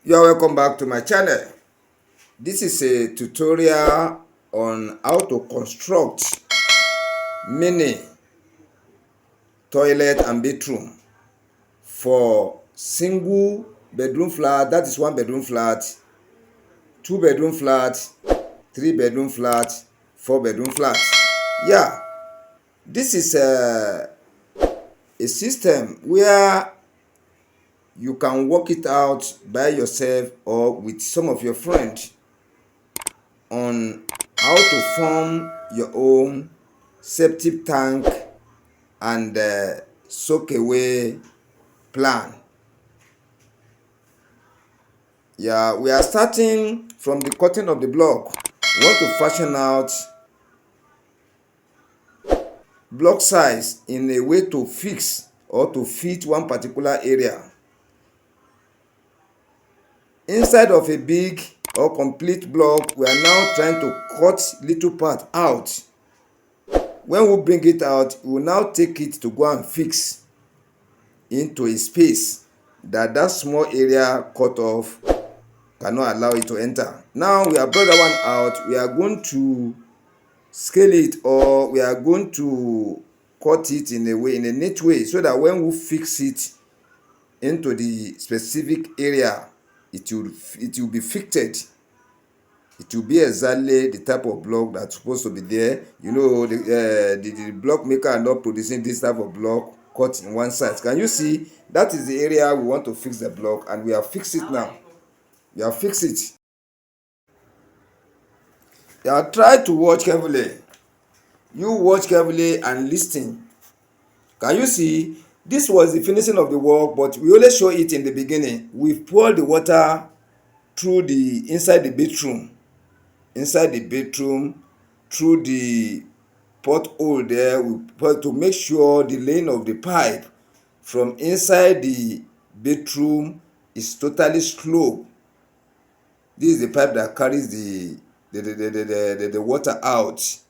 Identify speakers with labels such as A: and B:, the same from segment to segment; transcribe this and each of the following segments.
A: You are welcome back to my channel. This is a tutorial on how to construct mini toilet and bathroom for single bedroom flat, that is one bedroom flat, two bedroom flat, three bedroom flat, four bedroom flat. Yeah, this is a system where you can work it out by yourself or with some of your friends on how to form your own septic tank and soak away plan. Yeah, we are starting from the cutting of the block. We want to fashion out block size in a way to fix or to fit one particular area inside of a big or complete block. We are now trying to cut little part out. When we bring it out, we will now take it to go and fix into a space that small area cut off cannot allow it to enter. Now we have brought that one out. We are going to scale it, or we are going to cut it in a neat way, so that when we fix it into the specific area, it will be fitted. It will be exactly the type of block that's supposed to be there. You know, the block maker are not producing this type of block cut in one side. Can you see? That is the area we want to fix the block, and we have fixed it now. We have fixed it. Yeah, try to watch carefully. You watch carefully and listen. Can you see? This was the finishing of the work, but we only show it in the beginning. We've poured the water through the inside the bedroom through the porthole there. We put to make sure the laying of the pipe from inside the bedroom is totally slow. This is the pipe that carries the water out.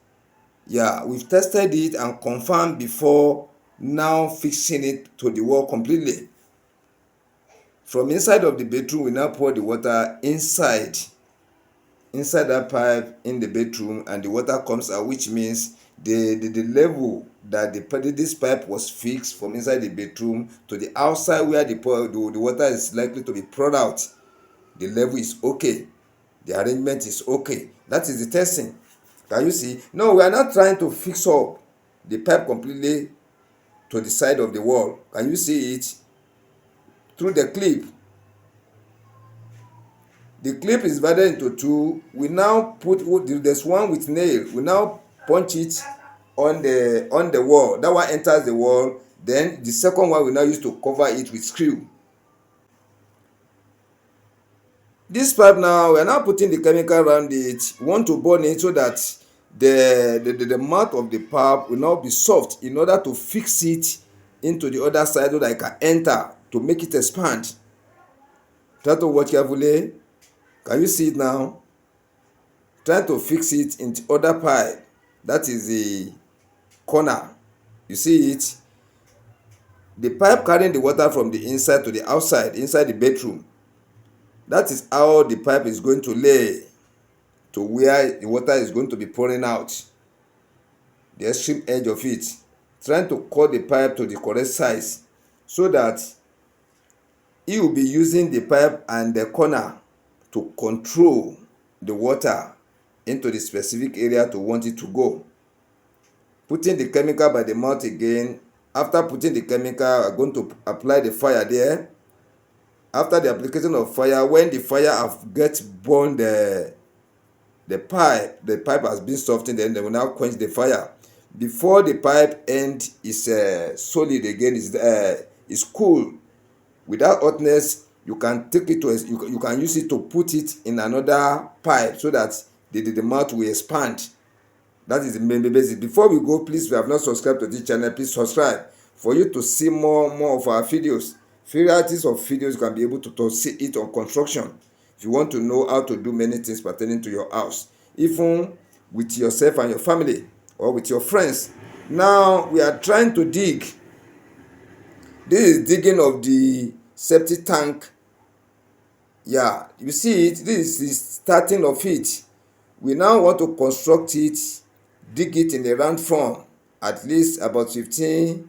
A: Yeah, we've tested it and confirmed before now fixing it to the wall completely. From inside of the bedroom, we now pour the water inside that pipe in the bedroom, and the water comes out, which means the level that this pipe was fixed from inside the bedroom to the outside where the water is likely to be poured out, the level is okay, the arrangement is okay. That is the testing. Can you see? No, we are not trying to fix up the pipe completely to the side of the wall. Can you see it? Through the clip. The clip is divided into two. We now put, there's one with nail. We now punch it on the wall. That one enters the wall. Then the second one we now use to cover it with screw. This pipe now, we are now putting the chemical around it. We want to burn it so that the mouth of the pipe will now be soft, in order to fix it into the other side so that it can enter to make it expand. Try to watch carefully. Can you see it now? Try to fix it into other pipe. That is the corner. You see it? The pipe carrying the water from the inside to the outside, inside the bedroom. That is how the pipe is going to lay to where the water is going to be pouring out. The extreme edge of it. Trying to cut the pipe to the correct size, so that you will be using the pipe and the corner to control the water into the specific area to want it to go. Putting the chemical by the mouth again. After putting the chemical, I'm going to apply the fire there. After the application of fire, when the fire have burned the pipe has been softened, then they will now quench the fire. Before the pipe end is solid again, is cool, without hotness, you can take it to you can use it to put it in another pipe, so that the mouth will expand. That is the main basic. Before we go, please, if you have not subscribed to this channel, please subscribe for you to see more of our videos. Varieties of videos you can be able to see it on construction. If you want to know how to do many things pertaining to your house, even with yourself and your family, or with your friends. Now we are trying to dig. This is digging of the septic tank. Yeah, you see it, this is the starting of it. We now want to construct it, dig it in a round form, at least about 15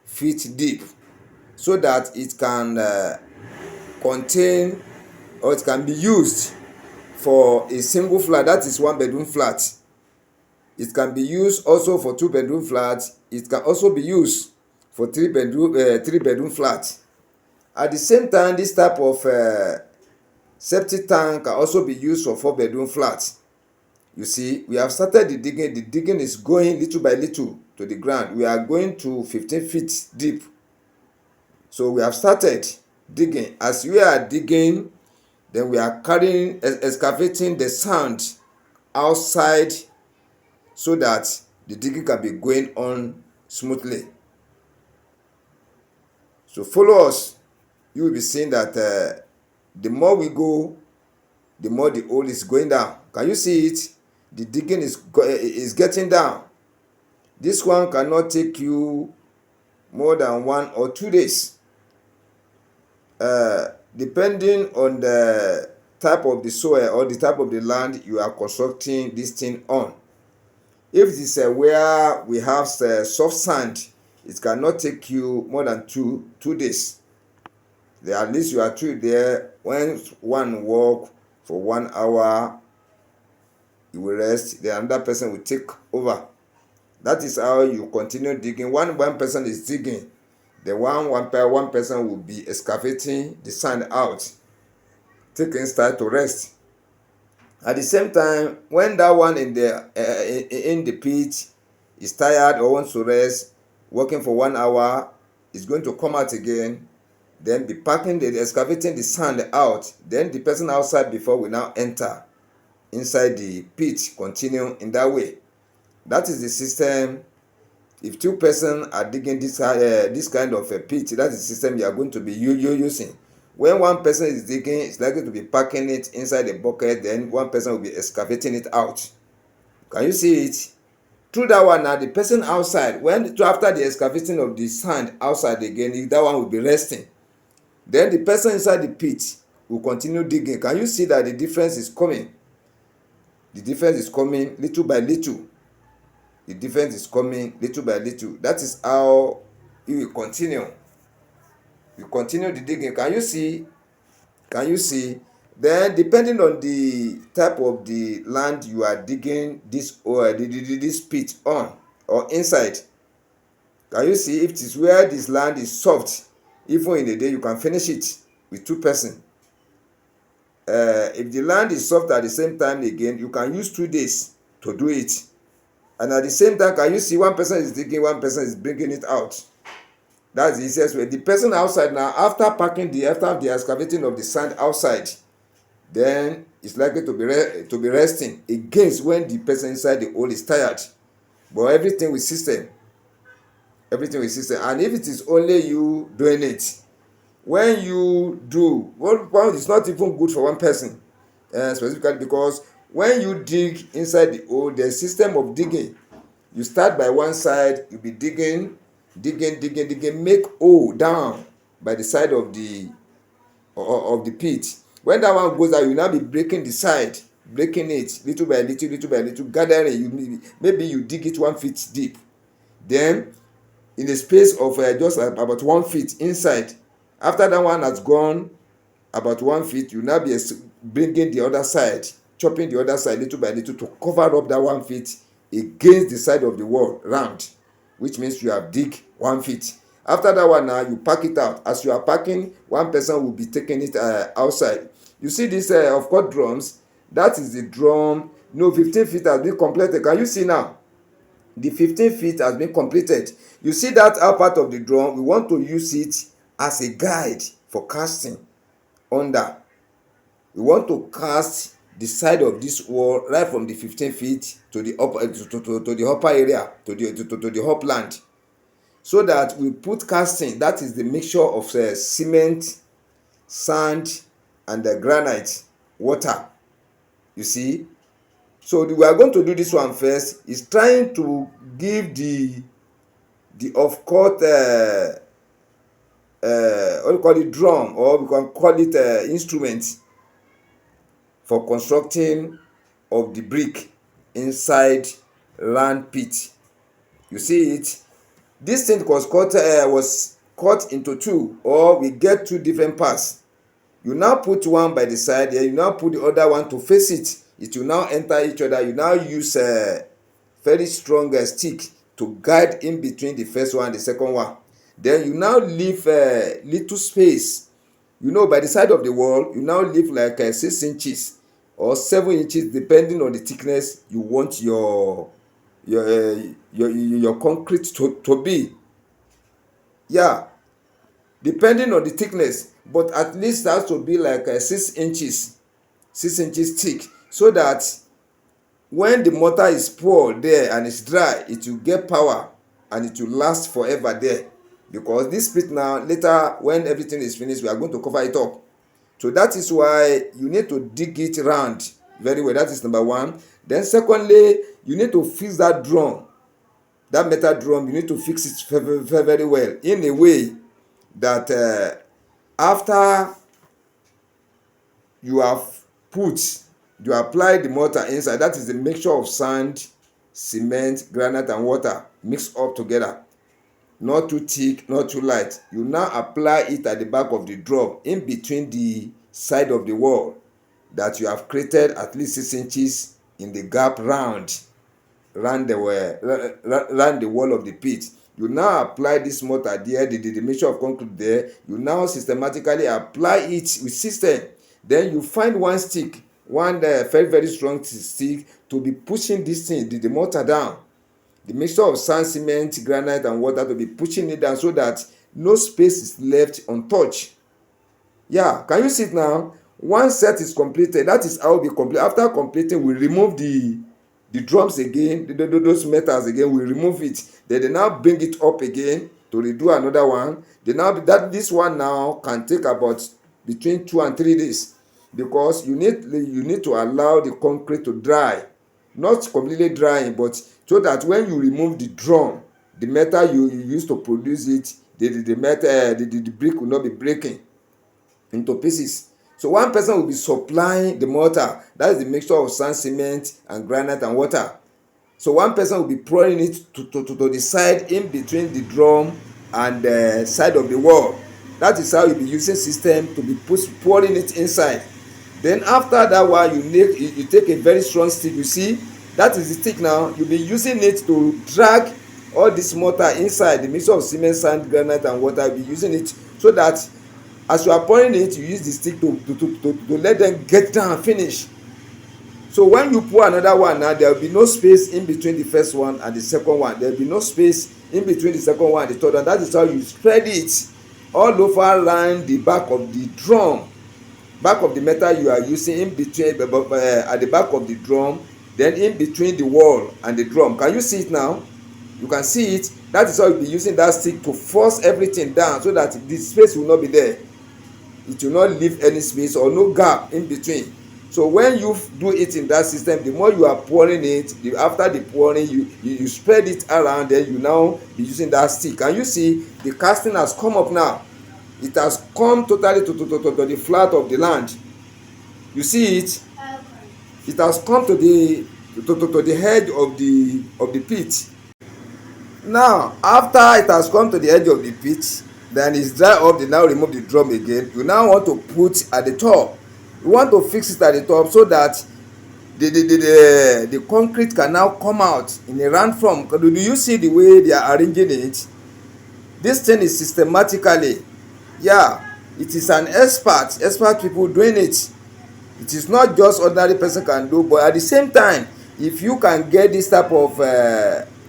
A: feet deep, so that it can contain, or it can be used for a single flat, that is one bedroom flat. It can be used also for two bedroom flat. It can also be used for three bedroom flat. At the same time, this type of septic tank can also be used for four bedroom flat. You see, we have started the digging. The digging is going little by little to the ground. We are going to 15 feet deep. So we have started digging. As we are digging, then we are carrying, excavating the sand outside, so that the digging can be going on smoothly. So follow us. You will be seeing that the more we go, the more the hole is going down. Can you see it? The digging is getting down. This one cannot take you more than 1 or 2 days, depending on the type of the soil or the type of the land you are constructing this thing on. If it is where we have soft sand, it cannot take you more than two days. At least you are through there. When one walk for 1 hour, you will rest, then another person will take over. That is how you continue digging. One person is digging, the one person will be excavating the sand out, taking style to rest. At the same time, when that one in the pit is tired or wants to rest, working for 1 hour, is going to come out again, then be excavating the sand out. Then the person outside before will now enter inside the pit, continue in that way. That is the system. If two persons are digging this kind of a pit, that is the system you are going to be using. When one person is digging, it's likely to be packing it inside the bucket, then one person will be excavating it out. Can you see it? Through that one now, the person outside, after the excavating of the sand outside again, that one will be resting. Then the person inside the pit will continue digging. Can you see that the difference is coming? The difference is coming little by little. The difference is coming little by little. That is how you will continue. You continue the digging. Can you see? Can you see? Then, depending on the type of the land you are digging this pit on or inside, can you see? If it is where this land is soft, even in a day you can finish it with two persons. If the land is soft at the same time again, you can use 2 days to do it. And at the same time, can you see, one person is digging, one person is bringing it out. That's the easiest way. The person outside now, after the excavating of the sand outside, then it's likely to be resting against when the person inside the hole is tired. But everything with system. And if it is only you doing it, when you do, one is not even good for one person, specifically because when you dig inside the hole, the system of digging, you start by one side, you be digging, make hole down by the side of the pit. When that one goes out, you now be breaking the side, breaking it little by little, gathering. Maybe you dig it 1 feet deep. Then, in a space of just about 1 feet inside, after that one has gone about 1 feet, you now be bringing the other side, chopping the other side little by little to cover up that 1 feet against the side of the wall round, which means you have dig 1 feet. After that one now, you pack it out. As you are packing, one person will be taking it outside. You see this of course drums, that is the drum. 15 feet has been completed. Can you see now? The 15 feet has been completed. You see that upper part of the drum, we want to use it as a guide for casting under. We want to cast the side of this wall right from the 15 feet to the upper area, to the upland, so that we put casting, that is the mixture of cement, sand, and the granite, water. You see? So we are going to do this one first. Is trying to give the of course what we call it drum, or we can call it instrument, for constructing of the brick inside round pit. You see it? This thing was cut into two, or we get two different parts. You now put one by the side here, you now put the other one to face it. It will now enter each other. You now use a very strong stick to guide in between the first one and the second one. Then you now leave a little space. By the side of the wall, you now leave like 6 inches or 7 inches, depending on the thickness you want your concrete to be. Yeah, depending on the thickness, but at least that has to be like 6 inches thick, so that when the mortar is poured there and it's dry, it will get power and it will last forever there. Because this pit now, later when everything is finished, we are going to cover it up. So that is why you need to dig it round very well. That is number one. Then secondly, you need to fix that drum, that metal drum. You need to fix it very, very well in a way that after you apply the mortar inside. That is the mixture of sand, cement, granite and water mixed up together. Not too thick, not too light. You now apply it at the back of the drum, in between the side of the wall that you have created at least 6 inches in the gap round the wall of the pit. You now apply this mortar there, the mixture of concrete there. You now systematically apply it with system. Then you find one stick, one very, very strong stick, to be pushing this thing, the mortar down. The mixture of sand, cement, granite and water, to be pushing it down so that no space is left untouched. Yeah, can you see it now? One set is completed. That is how we complete. After completing, we remove the drums again, those metals again, we remove it. Then they now bring it up again to redo another one. This one now can take about between 2 and 3 days, because you need to allow the concrete to dry. Not completely drying, but so that when you remove the drum, the metal you use to produce it, the brick will not be breaking into pieces. So one person will be supplying the mortar. That is the mixture of sand, cement and granite and water. So one person will be pouring it to the side in between the drum and the side of the wall. That is how you'll be using system to be pouring it inside. Then after that one, you take a very strong stick. You see, that is the stick now. You'll be using it to drag all this mortar inside, the mixture of cement, sand, granite and water. You'll be using it so that as you are pouring it, you use the stick to let them get down and finish. So when you pour another one now, there will be no space in between the first one and the second one. There will be no space in between the second one and the third one. That is how you spread it all over around the back of the drum, back of the metal you are using, in between at the back of the drum, then in between the wall and the drum. Can you see it now? You can see it. That is how you'll be using that stick to force everything down so that the space will not be there. It will not leave any space or no gap in between. So when you do it in that system, the more you are pouring it, after the pouring, you spread it around, then you now be using that stick. And you see the casting has come up now. It has come totally to the flat of the land. You see it? It has come to the edge of the pit. Now after it has come to the edge of the pit, then it's dry up. They now remove the drum again. You now want to put at the top. You want to fix it at the top so that the concrete can now come out in a round form. Do you see the way they are arranging it? This thing is systematically. Yeah, it is an expert people doing it. It is not just ordinary person can do, but at the same time, if you can get this type of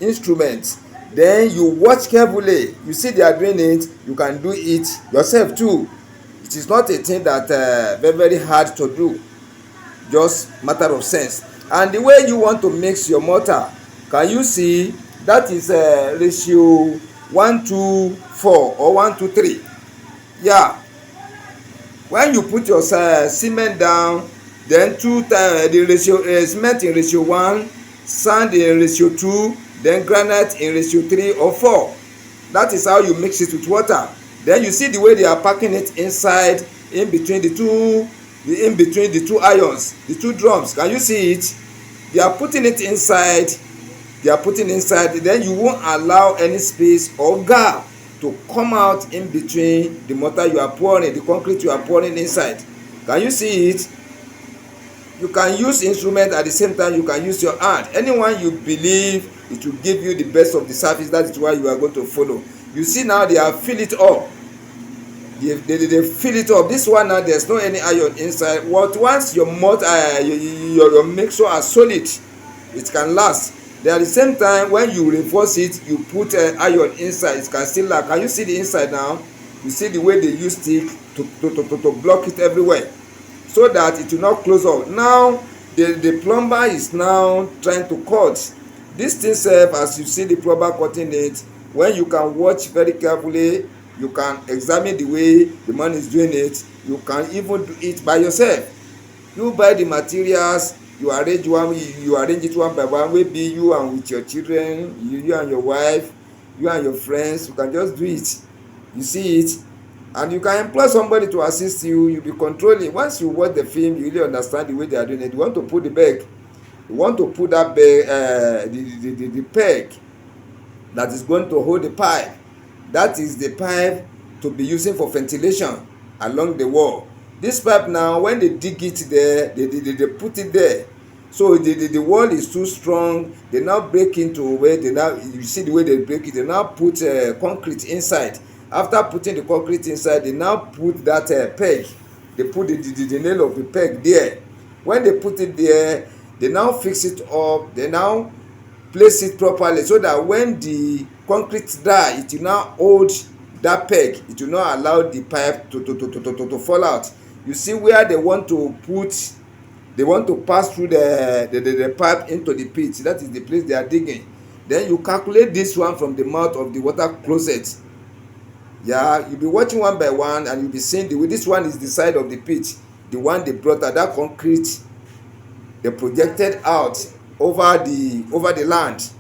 A: instrument, then you watch carefully. You see they are doing it, you can do it yourself too. It is not a thing that very, very hard to do, just matter of sense. And the way you want to mix your mortar, can you see that is ratio 1:4 or 1:3? Yeah, when you put your cement down, then 2 times the ratio, cement in ratio 1, sand in ratio 2, then granite in ratio 3 or 4. That is how you mix it with water. Then you see the way they are packing it inside, in between the two in between the two irons, the two drums. Can you see it? They are putting it inside. They are putting inside. Then you won't allow any space or gap to come out in between the mortar you are pouring, the concrete you are pouring inside. Can you see it? You can use instrument at the same time you can use your hand. Anyone you believe it will give you the best of the service, that is why you are going to follow. You see now they have filled it up. They fill it up. This one now there's no any iron inside. What once your mortar your mixture are solid, it can last. Then at the same time when you reinforce it, you put iron inside, it can still last. Can you see the inside now? You see the way they use stick to block it everywhere, so that it will not close up. Now the plumber is now trying to cut this thing sef. As you see the plumber cutting it, when you can watch very carefully, you can examine the way the man is doing it. You can even do it by yourself. You buy the materials, you arrange it one by one. Maybe you and with your children, you and your wife, you and your friends, you can just do it. You see it, and you can employ somebody to assist you. You be controlling. Once you watch the film, you really understand the way they are doing it. You want to put the bag, you want to put that bag, the peg that is going to hold the pipe. That is the pipe to be using for ventilation along the wall. This pipe now, when they dig it there, they put it there. So the wall is too strong. They now break into where they now, you see the way they break it. They now put concrete inside. After putting the concrete inside, they now put that peg. They put the nail of the peg there. When they put it there, they now fix it up. They now place it properly, so that when the concrete dry, it will now hold that peg. It will not allow the pipe to fall out. You see where they want to put, they want to pass through the pipe into the pit. That is the place they are digging. Then you calculate this one from the mouth of the water closet. Yeah, you'll be watching one by one, and you'll be seeing the way this one is the side of the pit. The one they brought out, that concrete they projected out over the land.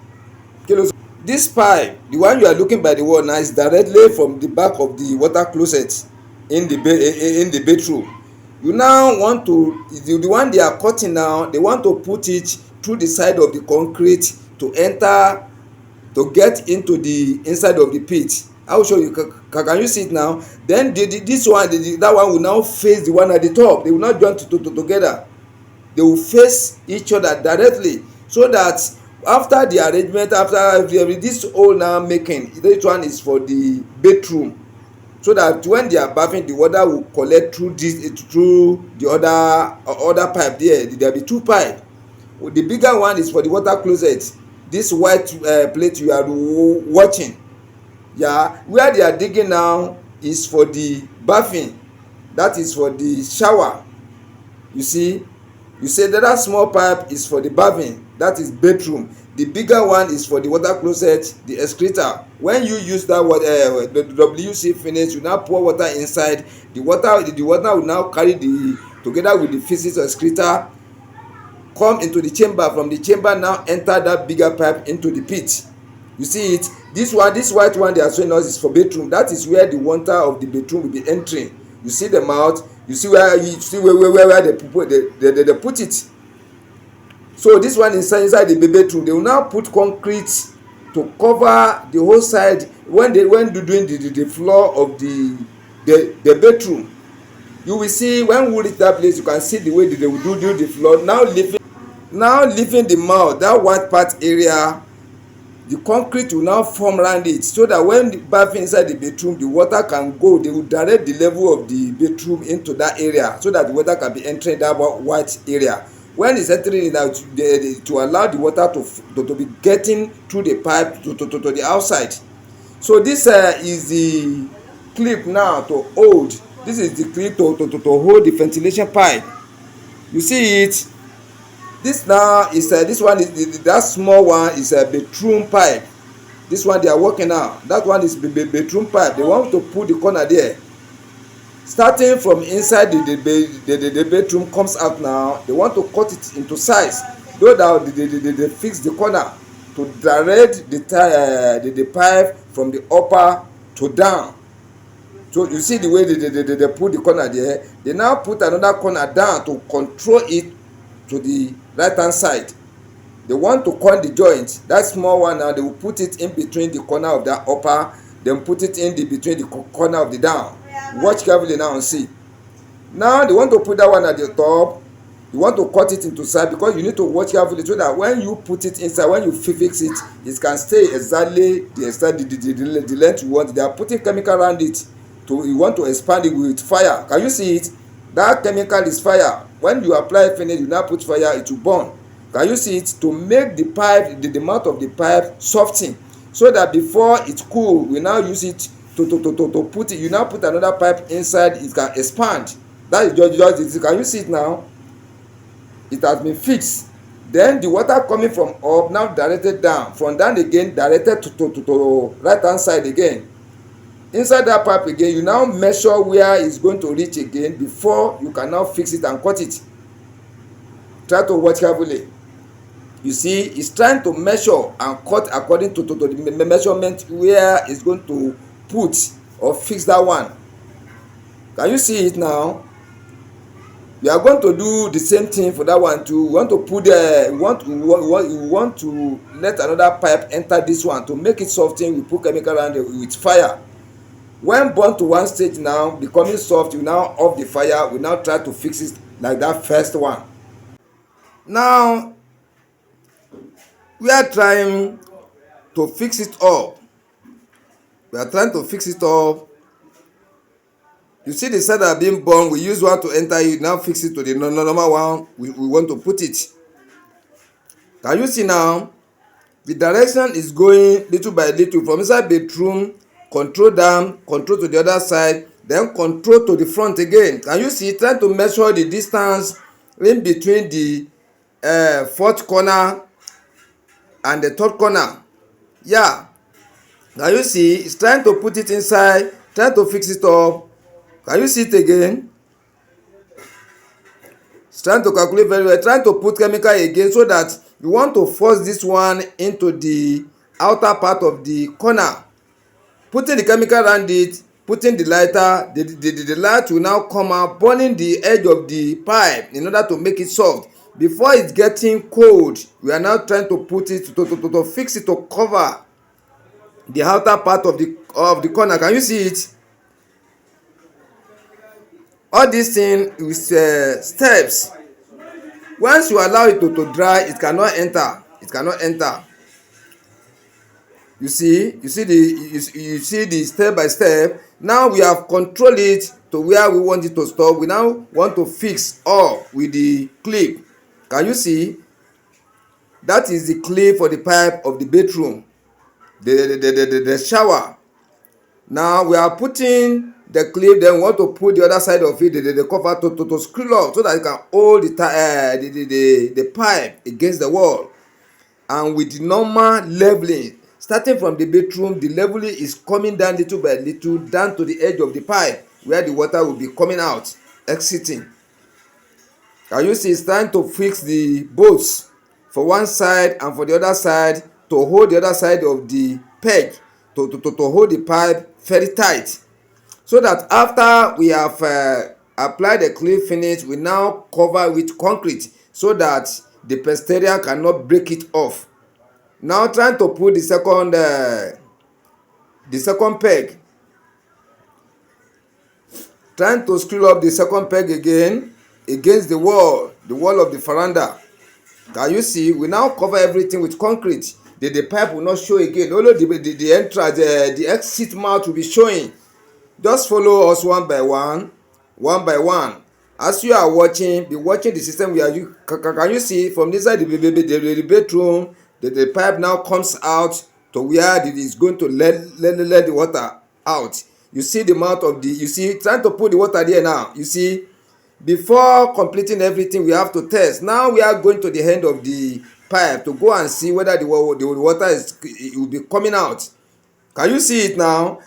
A: Okay, this pipe, the one you are looking by the wall now, is directly from the back of the water closet in the bedroom. You now want to, the one they are cutting now, they want to put it through the side of the concrete to enter, to get into the inside of the pit. I will show you. Can you see it now? Then this one, that one will now face the one at the top. They will not join together. They will face each other directly, so that after the arrangement, after every this hole now making, this one is for the bedroom, so that when they are bathing, the water will collect through the other pipe there. There will be two pipe. The bigger one is for the water closet. This white plate you are watching, yeah, where they are digging now is for the bathing. That is for the shower. You see, you say that small pipe is for the bathing, that is bedroom. The bigger one is for the water closet, the excreta. When you use that water, the WC finish, you now pour water inside. The water will now carry together with the feces excreta, come into the chamber. From the chamber now enter that bigger pipe into the pit. You see it. This white one they are showing us is for bedroom. That is where the water of the bedroom will be entering. You see the mouth. You see where they put it. So this one inside the bedroom, they will now put concrete to cover the whole side. When doing the floor of the bedroom, you will see when we reach that place, you can see the way they will do the floor. Now leaving the mouth, that white part area, the concrete will now form around it, so that when the bath inside the bedroom, the water can go. They will direct the level of the bedroom into that area, so that the water can be entering that white area. When it's entering it out, to allow the water to be getting through the pipe to the outside. So this is the clip now to hold. This is the clip to hold the ventilation pipe. You see it. This now is this one is that small one is a bedroom pipe. This one they are working now. That one is bedroom pipe. They want to put the corner there. Starting from inside the bedroom comes out now. They want to cut it into size. Though that they fix the corner to direct the pipe from the upper to down, So you see the way they put the corner there. They now put another corner down to control it to the right hand side. They want to cut the joint, that small one now, they will put it in between the corner of the upper, then put it in between the corner of the down. Watch carefully now and see. Now they want to put that one at the top. You want to cut it into side, because you need to watch carefully so that when you put it inside, when you fix it, it can stay exactly the length you want. They are putting chemical around it. You want to expand it with fire. Can you see it? That chemical is fire. When you apply finish, you now put fire, it will burn. Can you see it? To make the pipe, the mouth of the pipe soften, so that before it's cool, we now use it to put it. You now put another pipe inside, it can expand. That is just it. Can you see it now? It has been fixed. Then the water coming from up now directed down, from down again directed to right hand side again. Inside that pipe again, you now measure where it's going to reach again before you can now fix it and cut it. Try to watch carefully. You see, it's trying to measure and cut according to the measurement where it's going to put or fix that one. Can you see it now? We are going to do the same thing for that one too. We want to put we want to let another pipe enter this one to make it soften. We put chemical around it with fire. When burnt to one stage now, becoming soft, we now off the fire. We now try to fix it like that first one. Now we are trying to fix it up. We are trying to fix it up. You see the side that are being burned, we use one to enter it, now fix it to the normal one we want to put it. Can you see now? The direction is going little by little from inside bedroom, control down, control to the other side, then control to the front again. Can you see? Trying to measure the distance in between the fourth corner and the third corner. Yeah. Can you see? It's trying to put it inside, trying to fix it up. Can you see it again? It's trying to calculate very well, trying to put chemical again, so that you want to force this one into the outer part of the corner. Putting the chemical around it, putting the lighter, the light will now come out, burning the edge of the pipe in order to make it soft. Before it's getting cold, we are now trying to put it to fix it, to cover the outer part of the corner. Can you see it? All these things with steps. Once you allow it to dry, it cannot enter. It cannot enter. You see the step by step. Now we have controlled it to where we want it to stop. We now want to fix all with the clip. Can you see? That is the clip for the pipe of the bedroom, the shower. Now we are putting the clip, then we want to put the other side of it, the cover to screw up, so that it can hold the pipe against the wall. And with the normal leveling, starting from the bedroom, the leveling is coming down little by little down to the edge of the pipe, where the water will be coming out, exiting. Can you see? It's time to fix the bolts for one side and for the other side, to hold the other side of the peg, to hold the pipe very tight, so that after we have applied the clean finish, we now cover with concrete, so that the posterior cannot break it off. Now trying to put the second peg, trying to screw up the second peg again against the wall of the veranda. Can you see? We now cover everything with concrete. The pipe will not show again. Only the entrance, the exit mouth will be showing. Just follow us one by one. As you are watching, be watching the system we are using. Can you see from inside the bedroom, the pipe now comes out to where it is going to let the water out. You see the mouth of you see, trying to put the water there now. You see, before completing everything, we have to test. Now we are going to the end of the pipe to go and see whether the water it will be coming out. Can you see it now?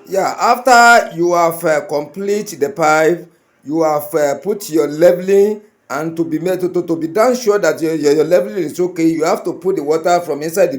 A: Yeah, after you have complete the pipe, you have put your leveling, and to be made to be done sure that your leveling is okay, you have to put the water from inside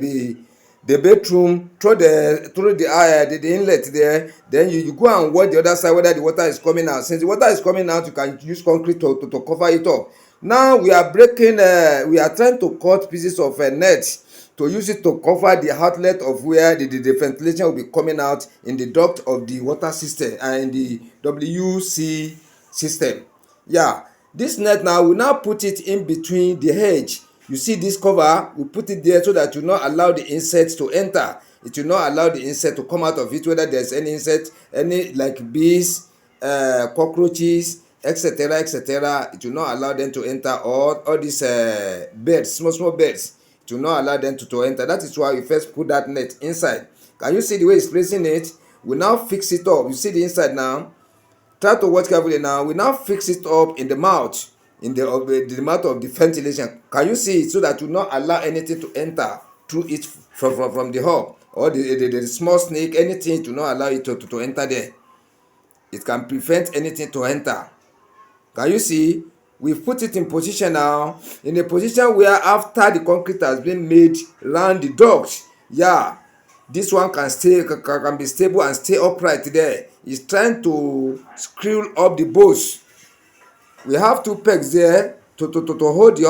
A: the bedroom through the inlet there. Then you go and watch the other side whether the water is coming out. Since the water is coming out, you can use concrete to cover it up. Now we are trying to cut pieces of net to use it to cover the outlet of where the ventilation will be coming out in the duct of the water system and in the WC system. Yeah, this net now we now put it in between the hedge. You see this cover, we put it there so that you not allow the insects to enter. It will not allow the insect to come out of it, whether there's any insect, any like bees, cockroaches, etc., etc. It will not allow them to enter, or all these birds, small birds. It will not allow them to enter. That is why we first put that net inside. Can you see the way it's placing it? We now fix it up. You see the inside now. Try to watch carefully now. We now fix it up in the mouth, in the mouth of the ventilation. Can you see it? So that you not allow anything to enter through it from the hub, or the small snake, anything to not allow it to enter there. It can prevent anything to enter. Can you see? We've put it in position now, in a position where after the concrete has been made around the duct, yeah, this one can be stable and stay upright there. It's trying to screw up the bolts. We have two pegs there to hold the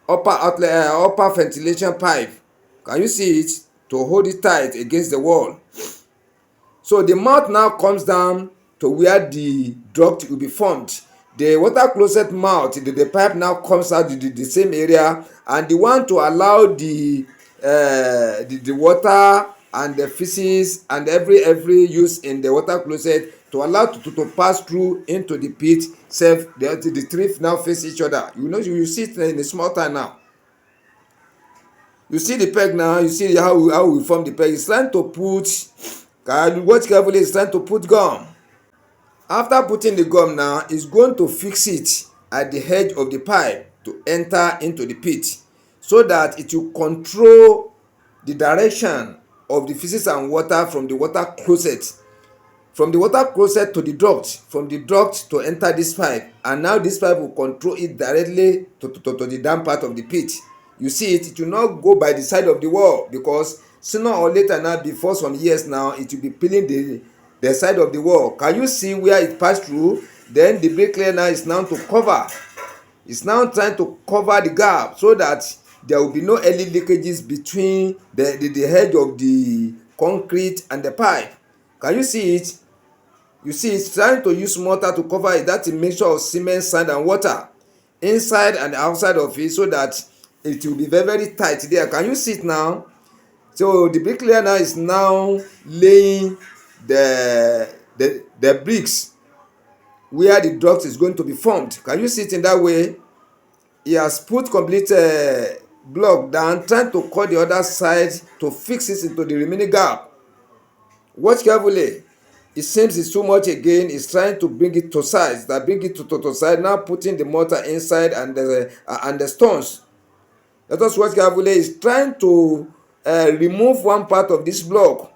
A: upper ventilation pipe. Can you see it? To hold it tight against the wall. So the mouth now comes down to where the duct will be formed. The water closet mouth, the pipe now comes out the same area, and the one to allow the water and the feces and every use in the water closet to allow to pass through into the pit. The three now face each other. You see it in a small time now. You see the peg now. You see how we form the peg. It's trying to put. Can you watch carefully? It's trying to put gum. After putting the gum now, it's going to fix it at the edge of the pipe to enter into the pit, so that it will control the direction of the feces and water from the water closet. From the water closet to the duct, from the duct to enter this pipe, and now this pipe will control it directly to the down part of the pit. You see it will not go by the side of the wall, because sooner or later now, before some years now, it will be peeling the side of the wall. Can you see where it passed through? Then the bricklayer now is now to cover. It's now trying to cover the gap so that there will be no early leakages between the edge of the concrete and the pipe. Can you see it? You see it's trying to use mortar to cover it. That's a mixture of cement, sand and water inside and outside of it, so that it will be very tight there. Can you see it now? So the bricklayer now is now laying the bricks where the duct is going to be formed. Can you see it in that way? He has put complete block down, trying to cut the other side to fix it into the remaining gap. Watch carefully. It seems it's too much again. He's trying to bring it to size. Bring it to size. Now putting the mortar inside and the stones. Let us watch carefully. He's trying to remove one part of this block.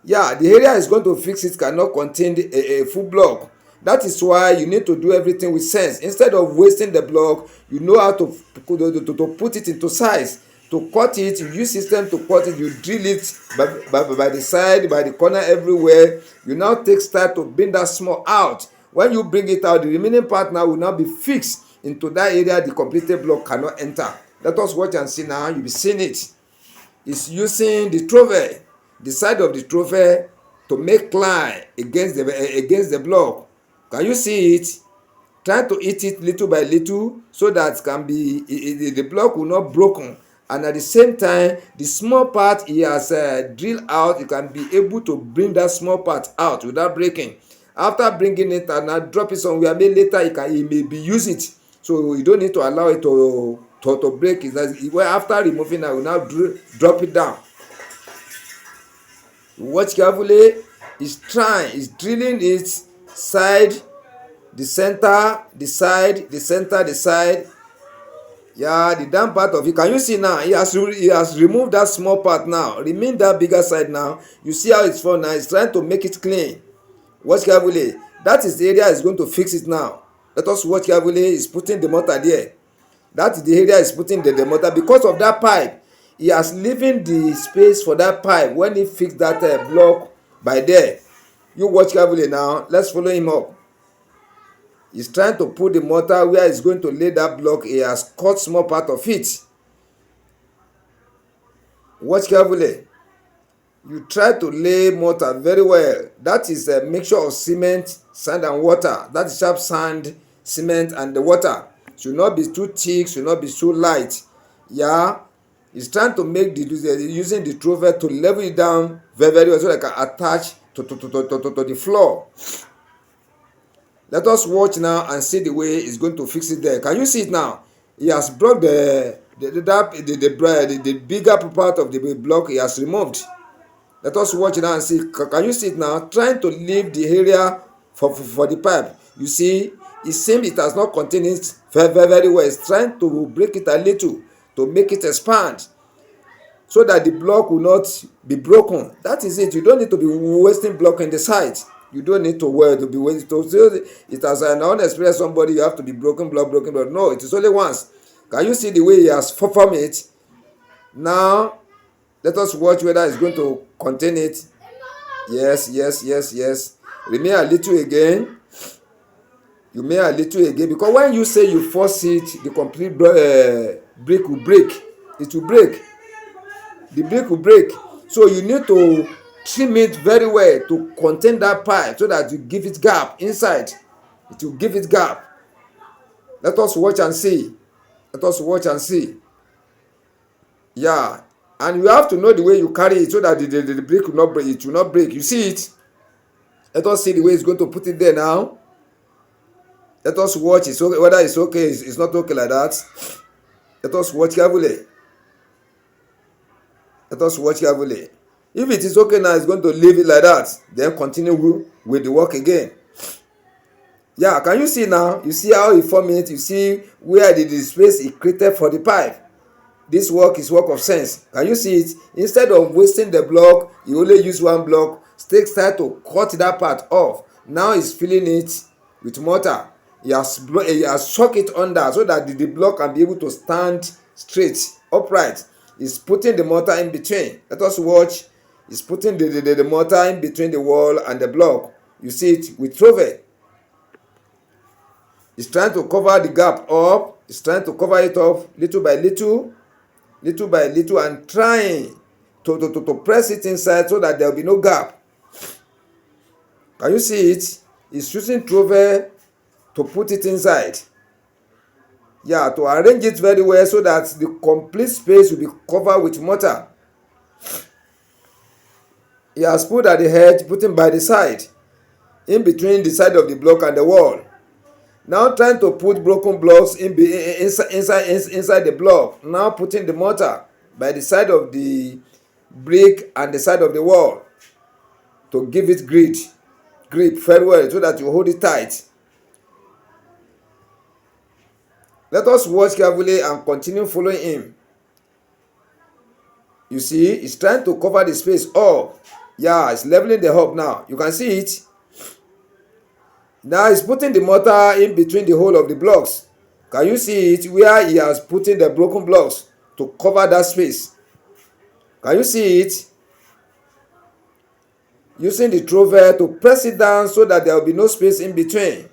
A: Yeah, the area is going to fix it cannot contain a full block. That is why you need to do everything with sense. Instead of wasting the block, you know how to put it into size. To cut it, you use system to cut it. You drill it by the side, by the corner, everywhere. You now take start to bring that small out. When you bring it out, the remaining part now will now be fixed into that area. The completed block cannot enter. Let us watch and see now. You'll be seeing it. It's using the trophy, the side of the trophy, to make line against the block. Can you see it? Try to hit it little by little, so that the block will not broken, and at the same time the small part he has drilled out, you can be able to bring that small part out without breaking. After bringing it and now drop it somewhere, maybe later he may be use it, so you don't need to allow it to break it. After removing it, will now drop it down. Watch carefully. He's drilling it side, the center, the side, the center, the side. Yeah, the down part of it. Can you see now? He has removed that small part now. Remain that bigger side now. You see how it's for now. He's trying to make it clean. Watch carefully. That is the area he's going to fix it now. Let us watch carefully. He's putting the mortar there. That is the area he's putting the mortar. Because of that pipe, He has leaving the space for that pipe when he fixed that block by there. You watch carefully now. Let's follow him up. He's trying to put the mortar where he's going to lay that block. He has cut small part of it. Watch carefully. You try to lay mortar very well. That is a mixture of cement, sand and water. That is sharp sand, cement and the water. Should not be too thick, should not be too light. Yeah. He's trying to make using the trowel to level it down very well so that it can attach to the floor. Let us watch now and see the way he's going to fix it there. Can you see it now? He has brought the bigger part of the block he has removed. Let us watch now and see. Can you see it now? Trying to leave the area for the pipe. You see, it seems it has not contained it very well. It's trying to break it a little to make it expand so that the block will not be broken. That is it. You don't need to be wasting block in the side. You don't need to be wasting. It has an unexperienced somebody, you have to be broken block. No, it is only once. Can you see the way he has formed it? Now, let us watch whether it's going to contain it. Yes. Remain a little again. You may a little again. Because when you say you force it, the complete brick will break. It will break. The brick will break. So you need to trim it very well to contain that pipe so that you give it gap inside. It will give it gap. Let us watch and see. Yeah. And you have to know the way you carry it so that the brick will not break. It will not break. You see it? Let us see the way it's going to put it there now. Let us watch it. So whether it's okay, it's not okay like that. Let us watch carefully. If it is okay now, it's going to leave it like that. Then continue with the work again. Yeah, can you see now? You see how he formed it? You see where the space he created for the pipe. This work is work of sense. Can you see it? Instead of wasting the block, you only use one block. Start to cut that part off. Now he's filling it with mortar. He has shook it under so that the block can be able to stand straight, upright. He's putting the mortar in between. Let us watch. He's putting the mortar in between the wall and the block. You see it with trowel. He's trying to cover the gap up. He's trying to cover it up little by little, and trying to press it inside so that there will be no gap. Can you see it? He's using trowel to put it inside. Yeah, to arrange it very well so that the complete space will be covered with mortar. He has put at the edge, putting by the side, in between the side of the block and the wall. Now trying to put broken blocks inside the block. Now putting the mortar by the side of the brick and the side of the wall to give it grip very well so that you hold it tight. Let us watch carefully and continue following him. You see, he's trying to cover the space up. Yeah, he's leveling the hub now. You can see it. Now he's putting the mortar in between the hole of the blocks. Can you see it where he has put in the broken blocks to cover that space? Can you see it? Using the trowel to press it down so that there will be no space in between.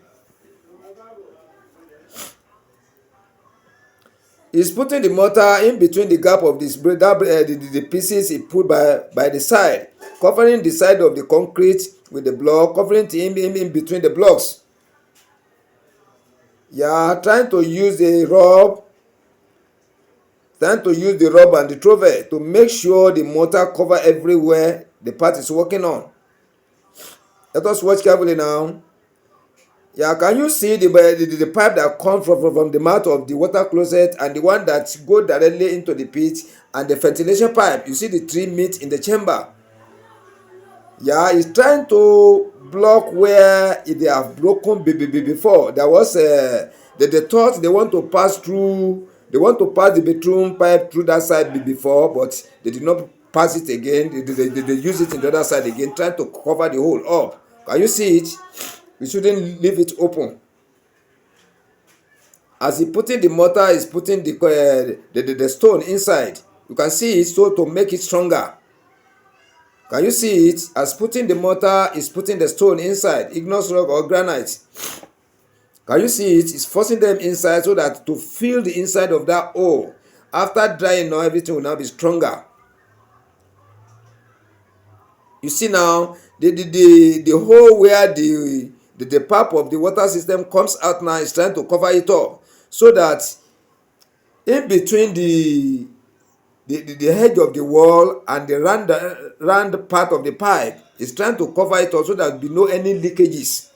A: He's putting the mortar in between the gap of this the pieces he put by the side, covering the side of the concrete with the block, covering it in between the blocks. Yeah, trying to use the rub and the trowel to make sure the mortar cover everywhere the part is working on. Let us watch carefully now. Yeah, can you see the pipe that comes from the mouth of the water closet and the one that goes directly into the pit and the ventilation pipe? You see the three meet in the chamber. Yeah, he's trying to block where they have broken before. There was the thought they want to pass through. They want to pass the bedroom pipe through that side before, but they did not pass it again. They use it in the other side again, trying to cover the hole up. Can you see it? We shouldn't leave it open. As he putting the mortar, he's putting the stone inside. You can see it, so to make it stronger. Can you see it? As putting the mortar is putting the stone inside, igneous rock or granite. Can you see it? It's forcing them inside so that to fill the inside of that hole. After drying now, everything will now be stronger. You see now, the hole where the pipe of the water system comes out now is trying to cover it up, so that in between the edge of the wall and the round part of the pipe is trying to cover it up, so that there will be no any leakages,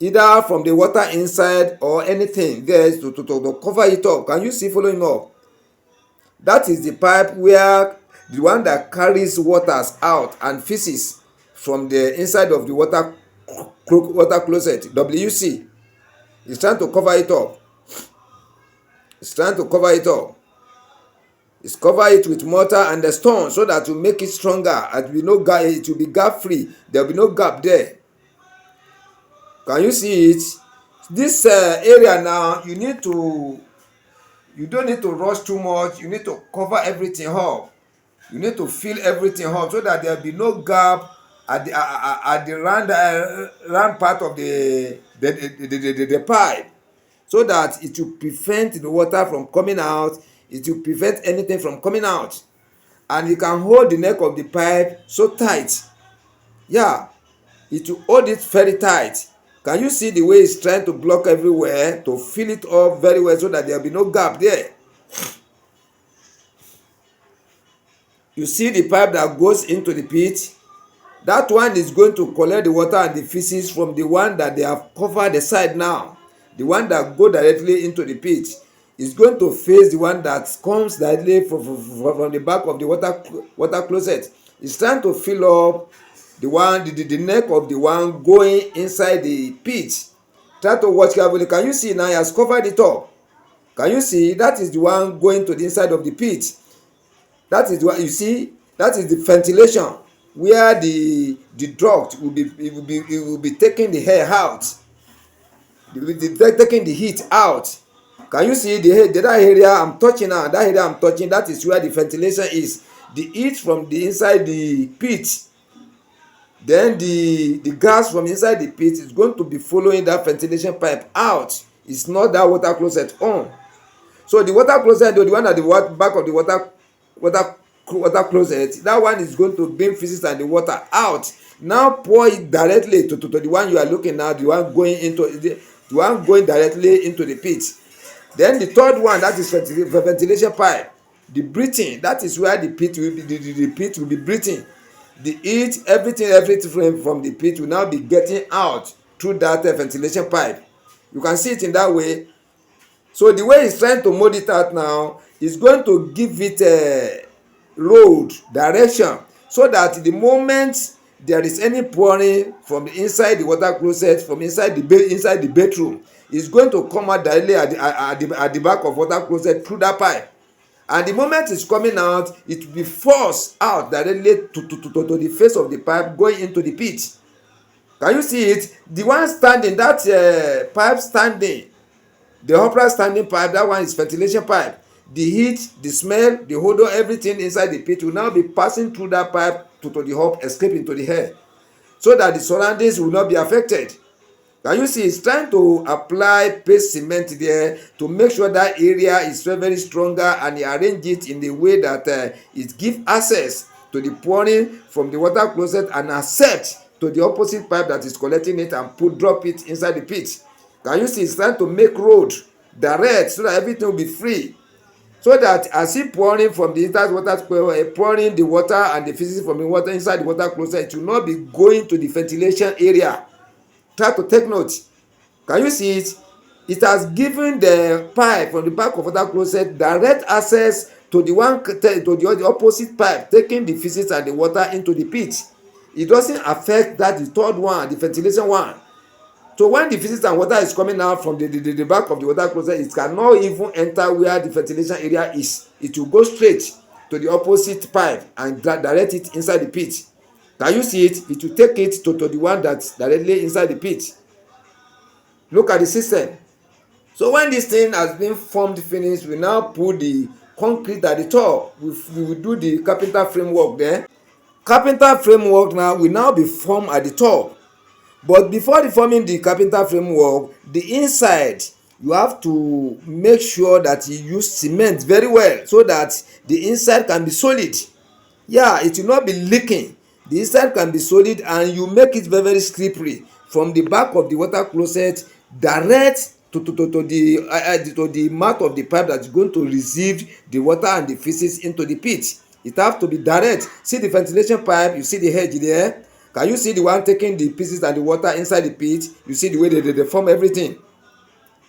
A: either from the water inside or anything there to cover it up. Can you see following up? That is the pipe where the one that carries waters out and feces from the inside of the water closet, WC, is trying to cover it up. It's trying to cover it up. It's cover it with mortar and the stone, so that to make it stronger. It will be gap free. There will be no gap there. Can you see it? This area now, you don't need to rush too much. You need to cover everything up. You need to fill everything up, so that there will be no gap at the round part of the pipe, so that it will prevent the water from coming out. It will prevent anything from coming out. And you can hold the neck of the pipe so tight. Yeah, it will hold it very tight. Can you see the way it's trying to block everywhere to fill it up very well, so that there will be no gap there? You see the pipe that goes into the pit? That one is going to collect the water and the feces from the one that they have covered the side now. The one that go directly into the pit is going to face the one that comes directly from the back of the water closet. It's trying to fill up the neck of the one going inside the pit. Try to watch carefully. Can you see now? He has covered it up. Can you see? That is the one going to the inside of the pit. That is the one, you see, that is the ventilation, where the duct will be taking the air out. It will be taking the heat out. Can you see that area I'm touching now? That area I'm touching, that is where the ventilation is. The heat from the inside the pit, then the gas from inside the pit is going to be following that ventilation pipe out. It's not that water closet on. So the water closet, the one at the back of the water closet, that one is going to bring feces and the water out. Now pour it directly to the one you are looking at, the one going directly into the pit. Then the third one, that is ventilation pipe. The breathing, that is where the pit will be breathing. The heat, everything from the pit will now be getting out through that ventilation pipe. You can see it in that way. So the way he's trying to mold it out now is going to give it a road direction, so that the moment there is any pouring from inside the water closet, from inside the bedroom, is going to come out directly at the back of water closet through that pipe. And the moment it's coming out, it will be forced out directly to the face of the pipe going into the pit. Can you see it? The one standing, that pipe standing, the upper standing pipe, that one is ventilation pipe. The heat, the smell, the odor, everything inside the pit will now be passing through that pipe to the hub, escaping to the air, so that the surroundings will not be affected. Can you see? It's trying to apply paste cement there to make sure that area is very, very stronger, and he arrange it in the way that it gives access to the pouring from the water closet and accept to the opposite pipe that is collecting it and drop it inside the pit. Can you see? It's trying to make road direct, so that everything will be free. So that as he pouring from the inside water, pouring the water and the feces from the water inside the water closet, it will not be going to the ventilation area. Try to take note. Can you see it? It has given the pipe from the back of water closet direct access to the opposite pipe, taking the feces and the water into the pit. It doesn't affect that the third one, the ventilation one. So when the feces and water is coming out from the back of the water closet, it cannot even enter where the ventilation area is. It will go straight to the opposite pipe and direct it inside the pit. Can you see it? It will take it to the one that's directly inside the pit. Look at the system. So when this thing has been formed, finished, we now put the concrete at the top. We will do the carpenter framework there. Carpenter framework now will now be formed at the top. But before forming the carpenter framework, the inside, you have to make sure that you use cement very well so that the inside can be solid. Yeah, it will not be leaking. The inside can be solid, and you make it very very slippery from the back of the water closet direct to the mouth of the pipe that is going to receive the water and the feces into the pit. It have to be direct. See the ventilation pipe, you see the hedge there. Can you see the one taking the pieces and the water inside the pit? You see the way they form everything.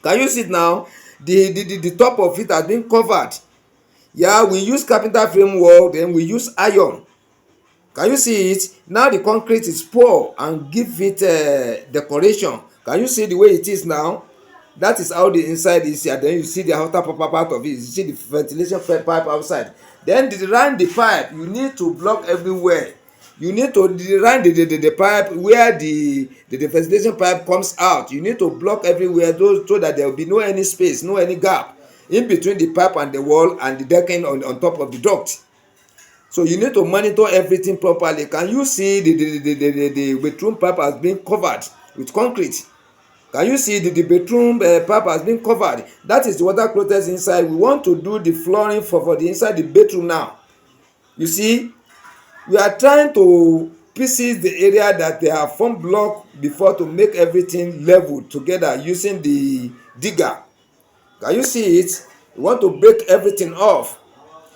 A: Can you see it now? The top of it has been covered. Yeah, we use carpenter framework, then we use iron. Can you see it? Now the concrete is poured and give it decoration. Can you see the way it is now? That is how the inside is here. Then you see the outer part of it. You see the ventilation pipe outside. Then around the pipe, you need to block everywhere. You need to run the pipe where the ventilation pipe comes out. You need to block everywhere so that there will be no any space, no any gap in between the pipe and the wall and the decking on top of the duct. So you need to monitor everything properly. Can you see the bedroom pipe has been covered with concrete? Can you see the bedroom pipe has been covered? That is the water closet inside. We want to do the flooring for the inside the bedroom now. You see, we are trying to pieces the area that they have formed block before to make everything level together using the digger. Can you see it? We want to break everything off.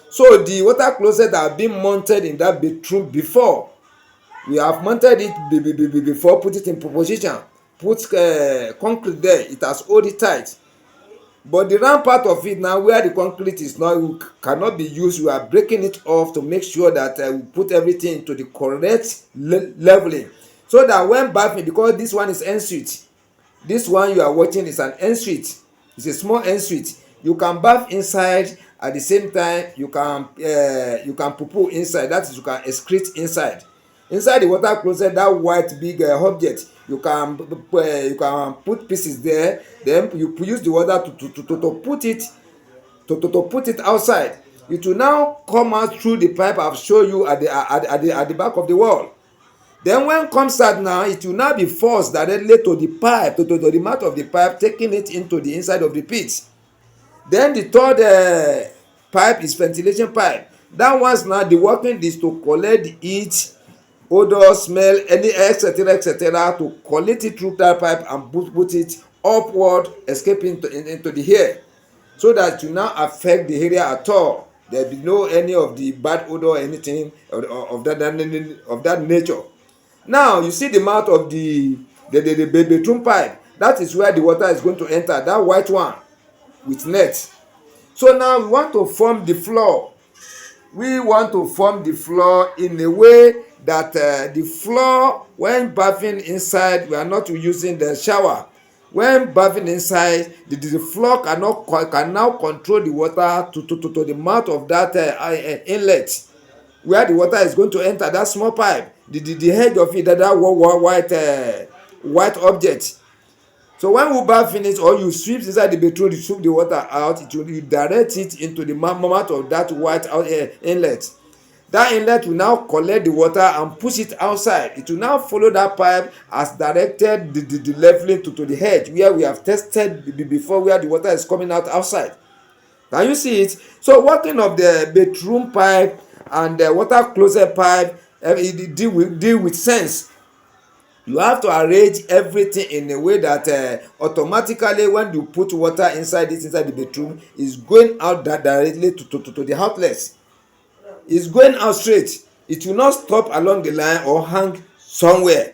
A: So the water closet have been mounted in that bedroom before. We have mounted it before, put it in position, put concrete there. It has hold it tight. But the round part of it now, where the concrete is not cannot be used, we are breaking it off to make sure that we put everything into the correct leveling, so that when bathing, because this one is ensuite, this one you are watching is an ensuite. It's a small ensuite. You can bath inside at the same time. You can poo inside. That is, you can excrete inside. Inside the water closet, that white big object, you can put pieces there. Then you use the water to put it outside. It will now come out through the pipe I've shown you at the back of the wall. Then when it comes out now, it will now be forced directly to the pipe, to the mouth of the pipe, taking it into the inside of the pit. Then the third pipe is ventilation pipe. That one's now the working is to collect the heat, odor, smell, any etc to collect it through that pipe and put it upward, escaping into the air, so that you now affect the area at all. There be no any of the bad odor or anything of that nature. Now you see the mouth of the bedroom pipe. That is where the water is going to enter, that white one with net. So now we want to form the floor. We want to form the floor in a way that the floor, when bathing inside, we are not using the shower. When bathing inside, the floor can now control the water to the mouth of that inlet, where the water is going to enter, that small pipe, the head of it, that white object. So when we bath finish, or you sweep inside the bedroom, you sweep the water out, you direct it into the mouth of that white inlet. That inlet will now collect the water and push it outside. It will now follow that pipe as directed, the leveling to the edge where we have tested before, where the water is coming out outside. Can you see it? So working of the bedroom pipe and the water closet pipe, deal with sense. You have to arrange everything in a way that automatically, when you put water inside the bedroom, is going out directly to the outlets. It's going out straight. It will not stop along the line or hang somewhere,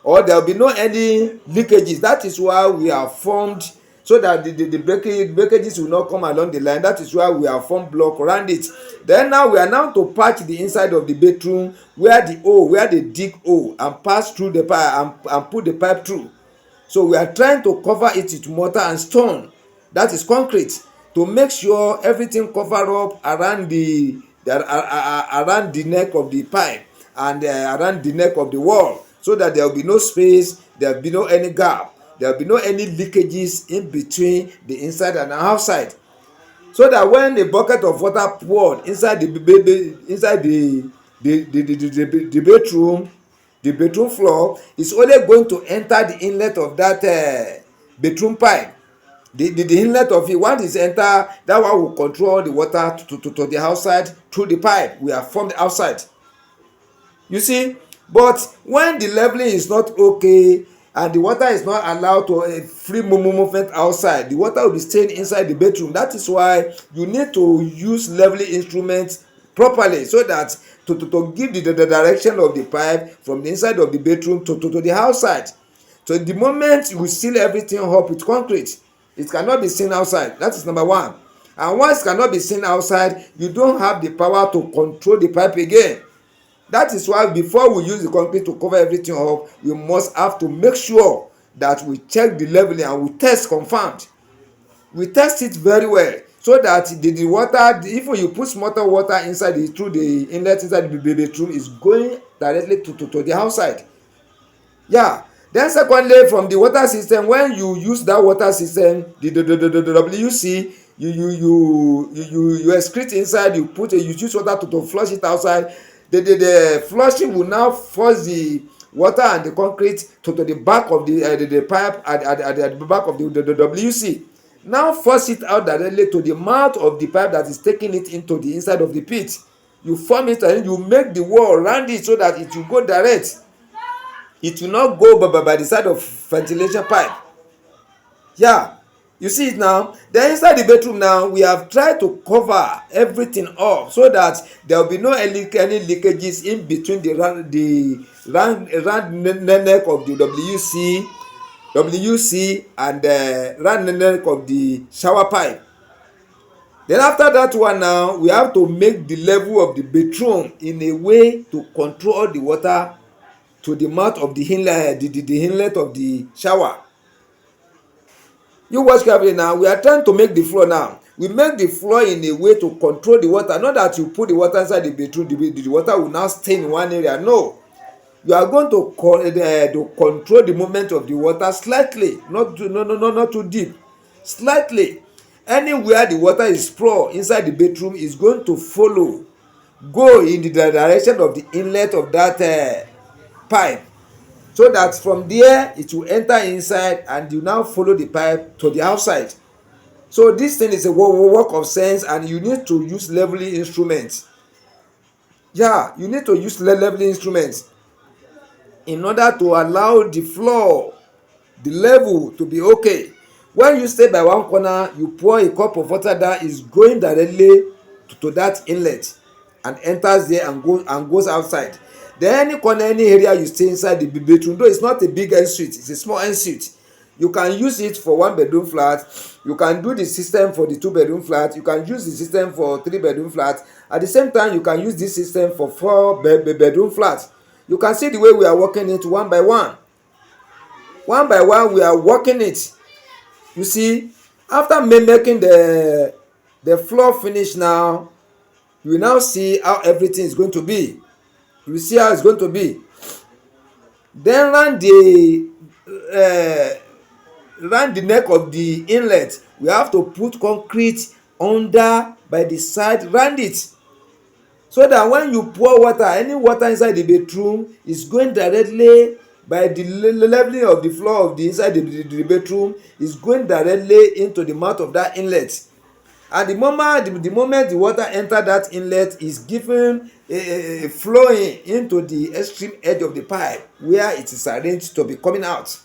A: or there will be no any leakages. That is why we have formed, so that the breakages will not come along the line. That is why we have formed block around it. Then now we are now to patch the inside of the bedroom, where they dig hole and pass through the pipe and put the pipe through. So we are trying to cover it with mortar and stone, that is concrete, to make sure everything cover up around the neck of the pipe and around the neck of the wall, so that there will be no space, there will be no any gap, there will be no any leakages in between the inside and the outside. so that when a bucket of water poured inside the bedroom floor, is only going to enter the inlet of that bedroom pipe. The inlet of it, once it's enter, that one will control the water to the outside through the pipe we have formed outside. You see, but when the leveling is not okay and the water is not allowed to free movement outside, the water will be staying inside the bedroom. That is why you need to use leveling instruments properly, so that to give the direction of the pipe from the inside of the bedroom to the outside. So the moment you seal everything up with concrete, it cannot be seen outside. That is number one. And once it cannot be seen outside, you don't have the power to control the pipe again. That is why before we use the concrete to cover everything up, we must have to make sure that we check the leveling and we test confirmed. We test it very well, so that the water, even you put small water inside through the inlet inside the bedroom, is going directly to the outside. Yeah. Then secondly, from the water system, when you use that water system, the WC, you excrete inside, you use water to flush it outside. The flushing will now force the water and the concrete to the back of the pipe at the back of the WC. Now force it out directly to the mouth of the pipe that is taking it into the inside of the pit. You form it and you make the wall around it so that it will go direct. It will not go by the side of ventilation pipe. Yeah, you see it now. Then inside the bedroom now, we have tried to cover everything up so that there will be no any leakages in between the round neck of the WC and the round neck of the shower pipe. Then after that one now, we have to make the level of the bedroom in a way to control the water to the mouth of the inlet of the shower. You watch carefully now. We are trying to make the floor now. We make the floor in a way to control the water. Not that you put the water inside the bedroom, the water will now stay in one area. No. You are going to control the movement of the water slightly, not too deep, slightly. Anywhere the water is poured inside the bedroom is going to go in the direction of the inlet of that pipe, so that from there it will enter inside and you now follow the pipe to the outside. So this thing is a work of sense, and you need to use leveling instruments. Yeah, you need to use leveling instruments in order to allow the floor, the level to be okay. When you stay by one corner, you pour a cup of water that is going directly to that inlet and enters there and goes outside. Then any corner, any area you stay inside the bedroom, though it's not a big ensuite, it's a small ensuite, you can use it for 1 bedroom flat. You can do the system for the 2 bedroom flat. You can use the system for 3 bedroom flat. At the same time, you can use this system for 4 bedroom flat. You can see the way we are working it one by one. One by one, we are working it. You see, after making the floor finish now, you will now see how everything is going to be. You see how it's going to be. Then round the neck of the inlet, we have to put concrete under by the side round it, so that when you pour water, any water inside the bedroom is going directly by the leveling of the floor of the inside the bedroom, is going directly into the mouth of that inlet. And the moment the water enter that inlet, is given flowing into the extreme edge of the pipe where it is arranged to be coming out.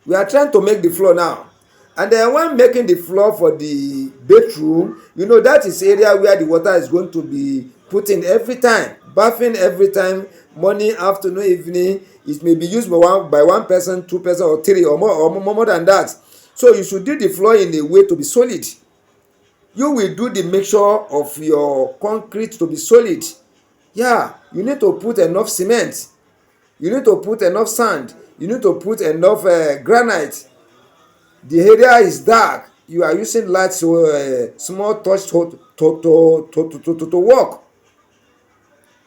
A: We are trying to make the floor now. And then when making the floor for the bedroom, that is area where the water is going to be put in every time, bathing every time, morning, afternoon, evening. It may be used by one person, 2 person, or 3 or more than that. So you should do the floor in a way to be solid. You will do the mixture of your concrete to be solid. Yeah, you need to put enough cement. You need to put enough sand. You need to put enough granite. The area is dark. You are using light, so small touch to work.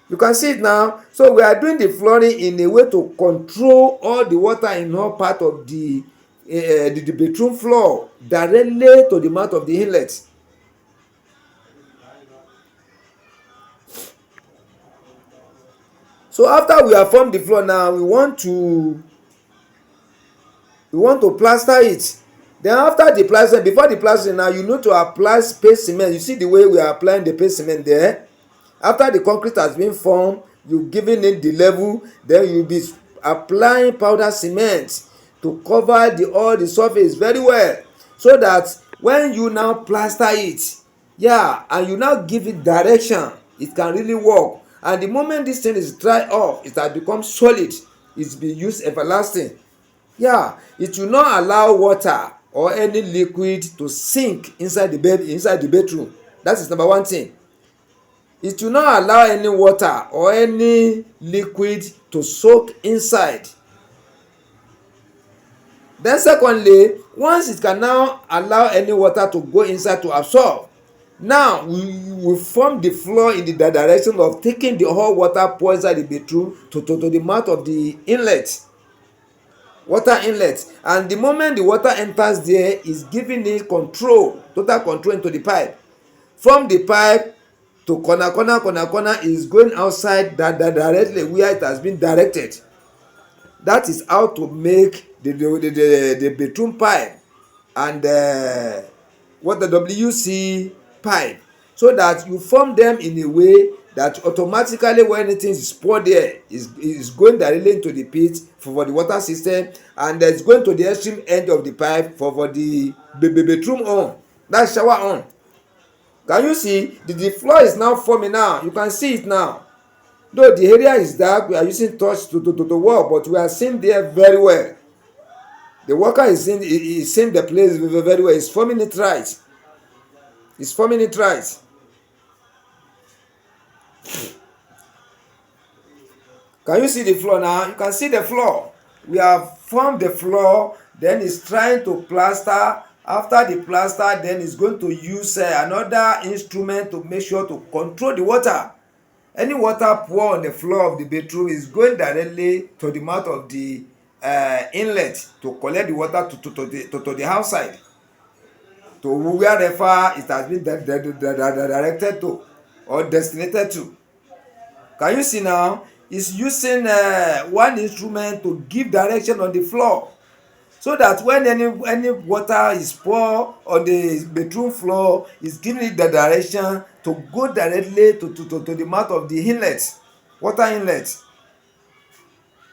A: You can see it now. So we are doing the flooring in a way to control all the water in all part of the the bedroom floor directly to the mouth of the inlet. So after we have formed the floor now, we want to plaster it. Then after the plaster, before the plastering now, you need to apply paste cement. You see the way we are applying the paste cement there. After the concrete has been formed, you giving it the level, then you be applying powder cement to cover all the surface very well, so that when you now plaster it, yeah, and you now give it direction, it can really work. And the moment this thing is dry off, it has become solid, it's be used everlasting. Yeah, it will not allow water or any liquid to sink inside the bedroom. That is number one thing. It will not allow any water or any liquid to soak inside. Then secondly, once it can now allow any water to go inside to absorb, now we form the floor in the direction of taking the hot water pour inside the bedroom to the mouth of the inlet, water inlet. And the moment the water enters there, is giving it control, total control into the pipe. From the pipe to corner is going outside directly where it has been directed. That is how to make the bedroom pipe and what the WC pipe, so that you form them in a way that automatically when anything is poured there, is going directly into the pit for the water system, and it's going to the extreme end of the pipe for the bedroom on, that shower on. Can you see the floor is now forming now? You can see it now. Though the area is dark, we are using torch to work, but we are seeing there very well. The worker is seeing the place very well. He's forming it right. He's forming it right. Can you see the floor now? You can see the floor. We have formed the floor. Then it's trying to plaster. After the plaster, then it's going to use another instrument to make sure to control the water. Any water pour on the floor of the bedroom is going directly to the mouth of the inlet to collect the water to the outside, to wherever it has been directed to or destinated to. Can you see now? It's using one instrument to give direction on the floor, so that when any water is poured on the bedroom floor, it's giving it the direction to go directly to the mouth of the inlet, water inlet.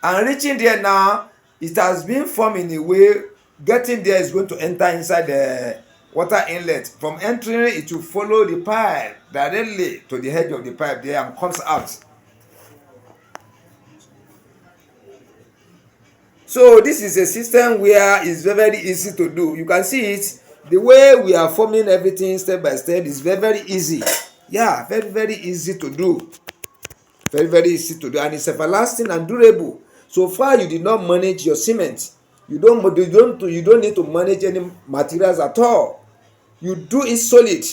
A: And reaching there now, it has been formed in a way, getting there is going to enter inside the water inlet. From entering, it will follow the pipe directly to the edge of the pipe there and comes out. So this is a system where it's very easy to do. You can see it, the way we are forming everything step by step is very easy. Yeah, very easy to do. Very easy to do, and it's everlasting and durable. So far you did not manage your cement. You don't need to manage any materials at all. You do it solid.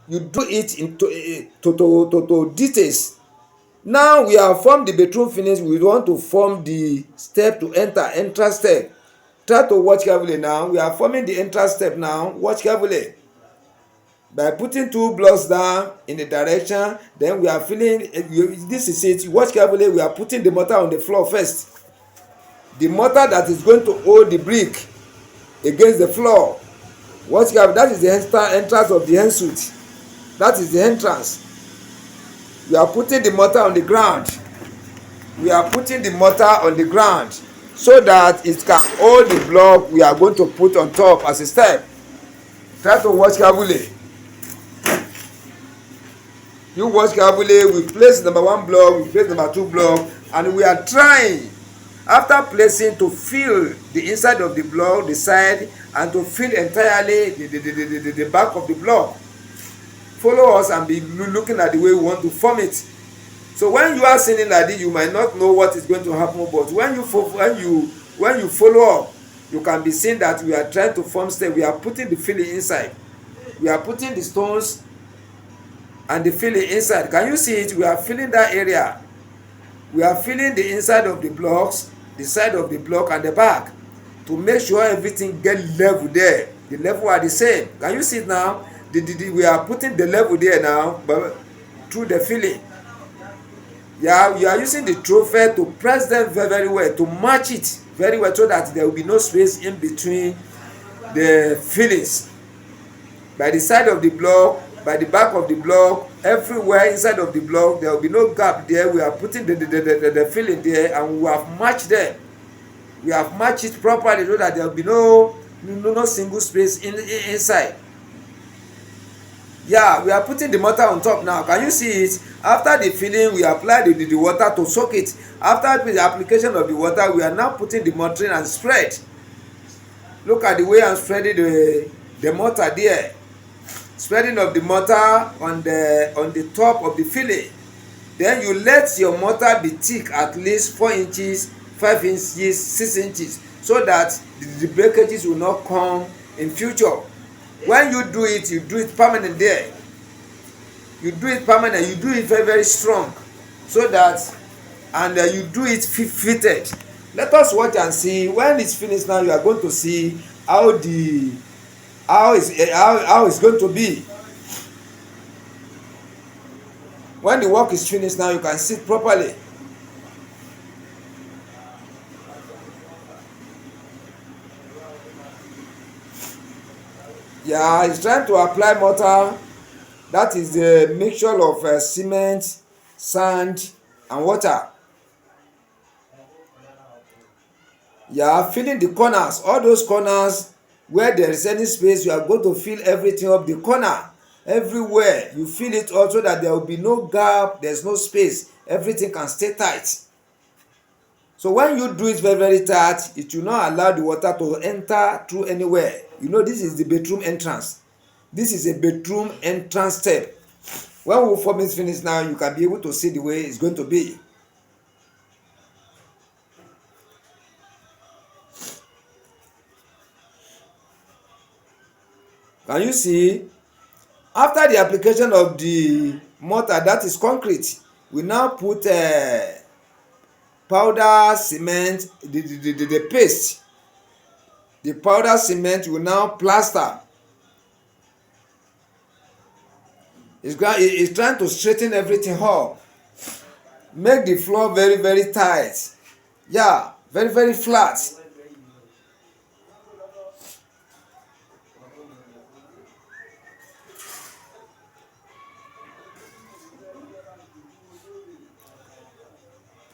A: You do it into to details. Now we have formed the bedroom finish. We want to form the step to entrance step. Try to watch carefully now. We are forming the entrance step now. Watch carefully. By putting 2 blocks down in the direction, then we are filling. This is it. Watch carefully. We are putting the mortar on the floor first. The mortar that is going to hold the brick against the floor. Watch carefully. That is the entrance of the ensuite. That is the entrance. We are putting the mortar on the ground. We are putting the mortar on the ground so that it can hold the block we are going to put on top as a step. Try to watch carefully. You watch carefully. We place number 1 block, we place number 2 block, and we are trying, after placing, to fill the inside of the block, the side, and to fill entirely the back of the block. Follow us and be looking at the way we want to form it. So when you are seeing it like this, you might not know what is going to happen, but when you follow up, you can be seeing that we are trying to form step. We are putting the filling inside. We are putting the stones and the filling inside. Can you see it? We are filling that area. We are filling the inside of the blocks, the side of the block and the back. to make sure everything get level there. The level are the same. Can you see it now? We are putting the level there now, but through the filling. Yeah, you are using the trophy to press them very, very well, to match it very well, so that there will be no space in between the fillings. By the side of the block, by the back of the block, everywhere inside of the block, there will be no gap there. We are putting the filling there, and we have matched them. We have matched it properly so that there will be no single space inside. Yeah, we are putting the mortar on top now. Can you see it? After the filling, we apply the water to soak it. After the application of the water, we are now putting the mortar and spread. Look at the way I'm spreading the mortar there. Spreading of the mortar on the top of the filling. Then you let your mortar be thick, at least 4 inches, 5 inches, 6 inches, so that the breakages will not come in future. When you do it permanent there. You do it permanent, you do it very, very strong, so that, and you do it fitted. Let us watch and see. When it's finished now, you are going to see how it's going to be. When the work is finished now, you can see it properly. Yeah, it's trying to apply mortar. That is the mixture of cement, sand, and water. Yeah, filling the corners, all those corners where there is any space, you are going to fill everything up the corner. Everywhere you fill it up, so that there will be no gap, there's no space, everything can stay tight. So when you do it very, very tight, it will not allow the water to enter through anywhere. You know, this is the bedroom entrance. This is a bedroom entrance step. When we form is finished now, you can be able to see the way it's going to be. Can you see? After the application of the mortar, that is concrete, we now put powder cement, the paste. The powder cement will now plaster. It's trying to straighten everything up, make the floor very, very tight. Yeah, very, very flat.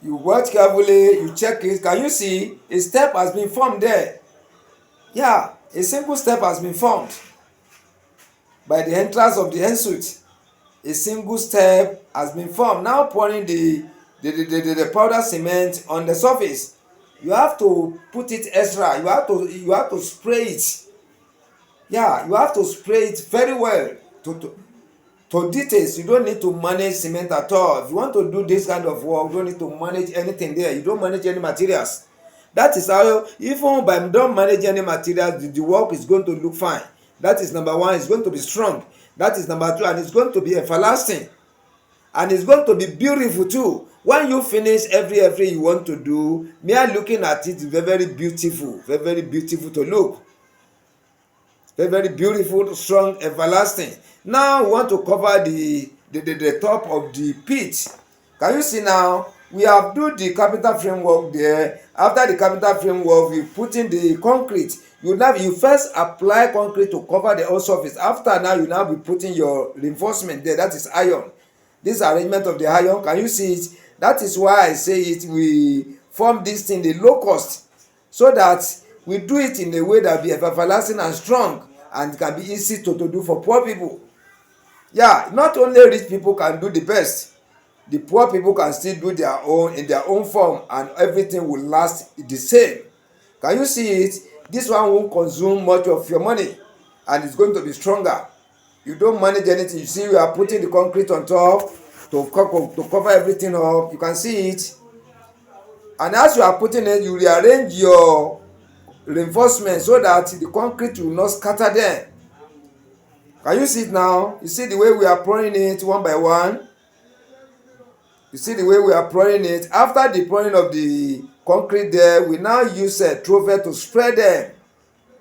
A: You watch carefully, you check it. Can you see a step has been formed there? Yeah, a simple step has been formed by the entrance of the ensuite. A single step has been formed. Now pouring the powder cement on the surface. You have to put it extra. You have to spray it. Yeah, you have to spray it very well to details. You don't need to manage cement at all. If you want to do this kind of work, you don't need to manage anything there. You don't manage any materials. That is how, even by don't manage any materials, the work is going to look fine. That is number one. It's going to be strong. That is number two, and it's going to be everlasting, and it's going to be beautiful too. When you finish every you want to do, mere looking at it is very, very beautiful, very, very beautiful to look, very, very beautiful, strong, everlasting. Now we want to cover the top of the pit. Can you see now? We have do the carpenter framework there. After the carpenter framework, we put in the concrete. You first apply concrete to cover the whole surface. After now, you now be putting your reinforcement there. That is iron. This arrangement of the iron, can you see it? That is why I say it. We form this thing the low cost, so that we do it in a way that be everlasting and strong, and can be easy to do for poor people. Yeah, not only rich people can do the best. The poor people can still do their own in their own form, and everything will last the same. Can you see it? This one won't consume much of your money, and it's going to be stronger. You don't manage anything. You see, we are putting the concrete on top to cover everything up. You can see it. And as you are putting it, you rearrange your reinforcement so that the concrete will not scatter them. Can you see it now? You see the way we are pouring it one by one? You see the way we are pouring it. After the pouring of the concrete there. We now use a trover to spread them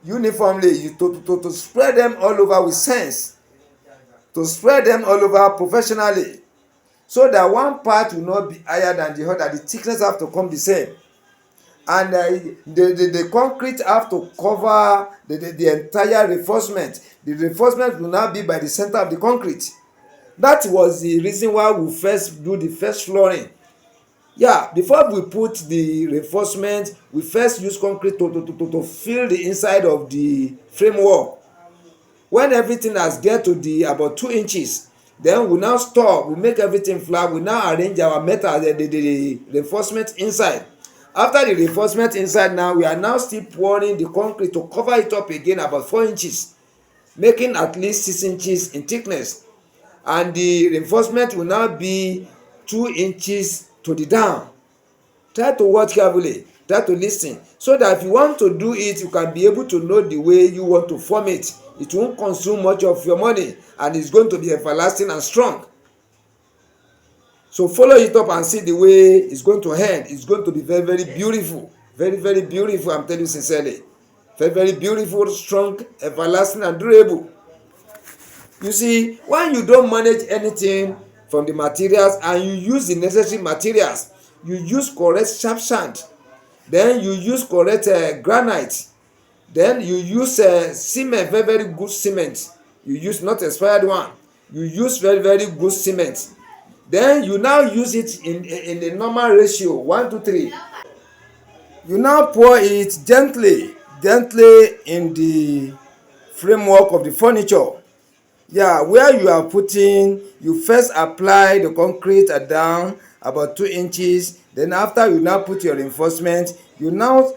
A: uniformly, to spread them all over with sense, to spread them all over professionally, so that one part will not be higher than the other. The thickness have to come the same, and the concrete have to cover the entire reinforcement. The reinforcement will now be by the center of the concrete. That was the reason why we first do the first flooring. Yeah, before we put the reinforcement, we first use concrete to fill the inside of the framework. When everything has get to the about 2 inches, then we now stop, we make everything flat, we now arrange our metal, the reinforcement inside. After the reinforcement inside, now we are now still pouring the concrete to cover it up again about 4 inches, making at least 6 inches in thickness. And the reinforcement will now be 2 inches to the down. Try to watch carefully, try to lis ten, so that if you want to do it, you can be able to know the way you want to form it. It won't consume much of your money, and it's going to be everlasting and strong. So follow it up and see the way it's going to end. It's going to be very, very beautiful, very, very beautiful. I'm telling you sincerely, very, very beautiful, strong, everlasting, and durable. You see, when you don't manage anything from the materials and you use the necessary materials, you use correct sharp sand, then you use correct granite, then you use cement, very, very good cement. You use not expired one, you use very, very good cement. Then you now use it in the normal ratio 1:3. You now pour it gently, gently in the framework of the furniture. Yeah, where you are putting, you first apply the concrete down about 2 inches. Then after you now put your reinforcement, you now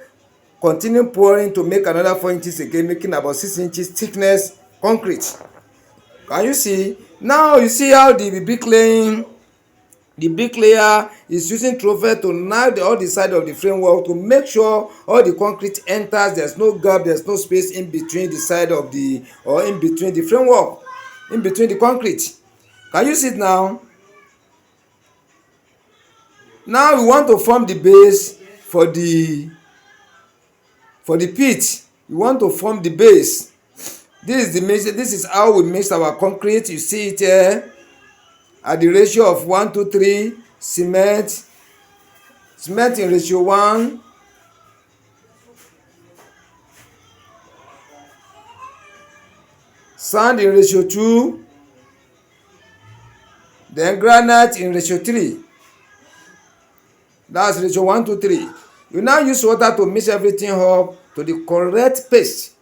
A: continue pouring to make another 4 inches again, making about 6 inches thickness concrete. Can you see? Now you see how the bricklayer is using trover to knack all the side of the framework to make sure all the concrete enters. There's no gap, there's no space in between the side of the, or in between the framework, in between the concrete. Can you see it now? Now we want to form the base for the pit. We want to form the base. This is how we mix our concrete. You see it here at the ratio of 1:3. Cement in ratio 1, sand in ratio 2, then granite in ratio 3. That's ratio 1:3. You now use water to mix everything up to the correct paste.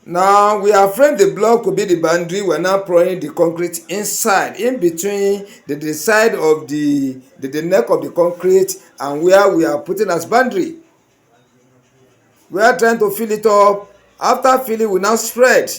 A: Now we have framed the block to be the boundary. We're now pouring the concrete inside, in between the side of the neck of the concrete and where we are putting as boundary. We are trying to fill it up. After filling, we now spread.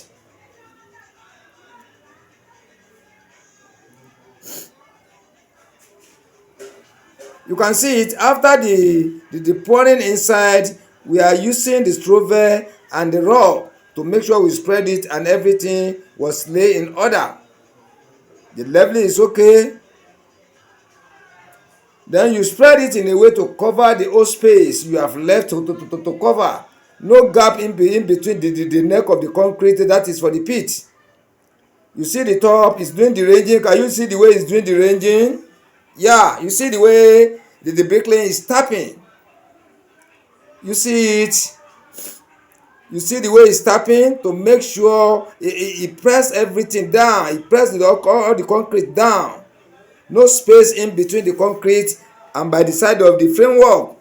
A: You can see it after the pouring inside. We are using the trover and the rod to make sure we spread it and everything was laid in order. The leveling is okay. Then you spread it in a way to cover the whole space you have left to cover. No gap in between the neck of the concrete. That is for the pit. You see the top is doing the ranging. Can you see the way it's doing the ranging? Yeah, you see the way the bricklaying is tapping. You see it. You see the way it's tapping to make sure he press everything down. He press all the concrete down. No space in between the concrete and by the side of the framework.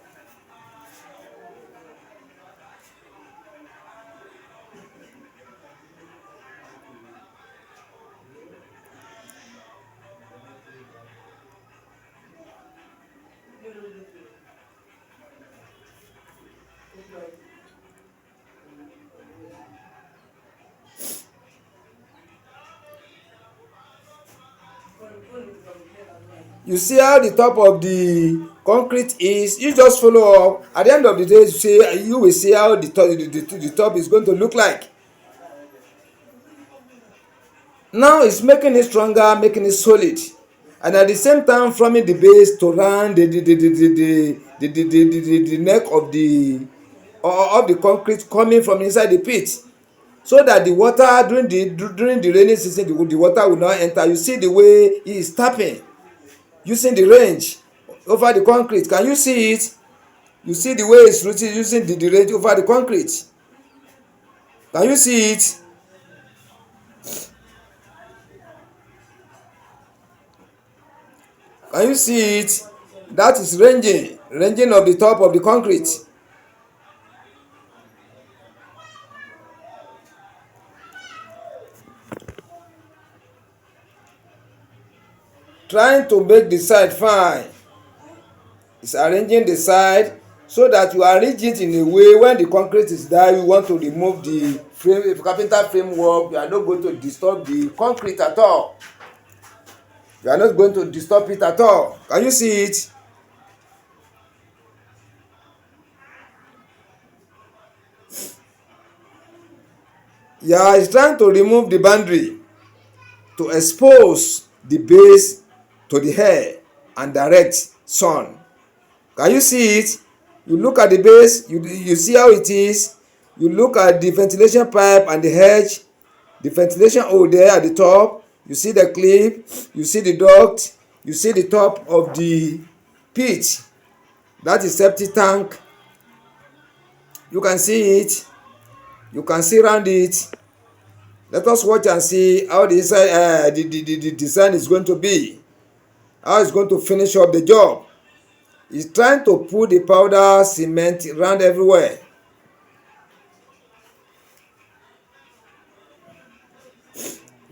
A: You see how the top of the concrete is. You just follow up. At the end of the day, you will see how the top is going to look like. Now it's making it stronger, making it solid, and at the same time forming the base to round the neck of the concrete coming from inside the pit, so that the water during the rainy season, the water will not enter. You see the way he is tapping using the range over the concrete. Can you see it? You see the way it's rooted using the range over the concrete. Can you see it? Can you see it? That is ranging of the top of the concrete. Trying to make the side fine. It's arranging the side so that you arrange it in a way when the concrete is there, you want to remove the frame, if carpenter framework, you are not going to disturb the concrete at all. You are not going to disturb it at all. Can you see it? Yeah, it's trying to remove the boundary to expose the base to the air and direct sun. Can you see it? You look at the base, you see how it is. You look at the ventilation pipe and the edge, the ventilation hole there at the top. You see the clip, you see the duct, you see the top of the pit. That is septic tank. You can see it. You can see around it. Let us watch and see how the inside the design is going to be. How it's going to finish up the job. He's trying to put the powder cement around everywhere.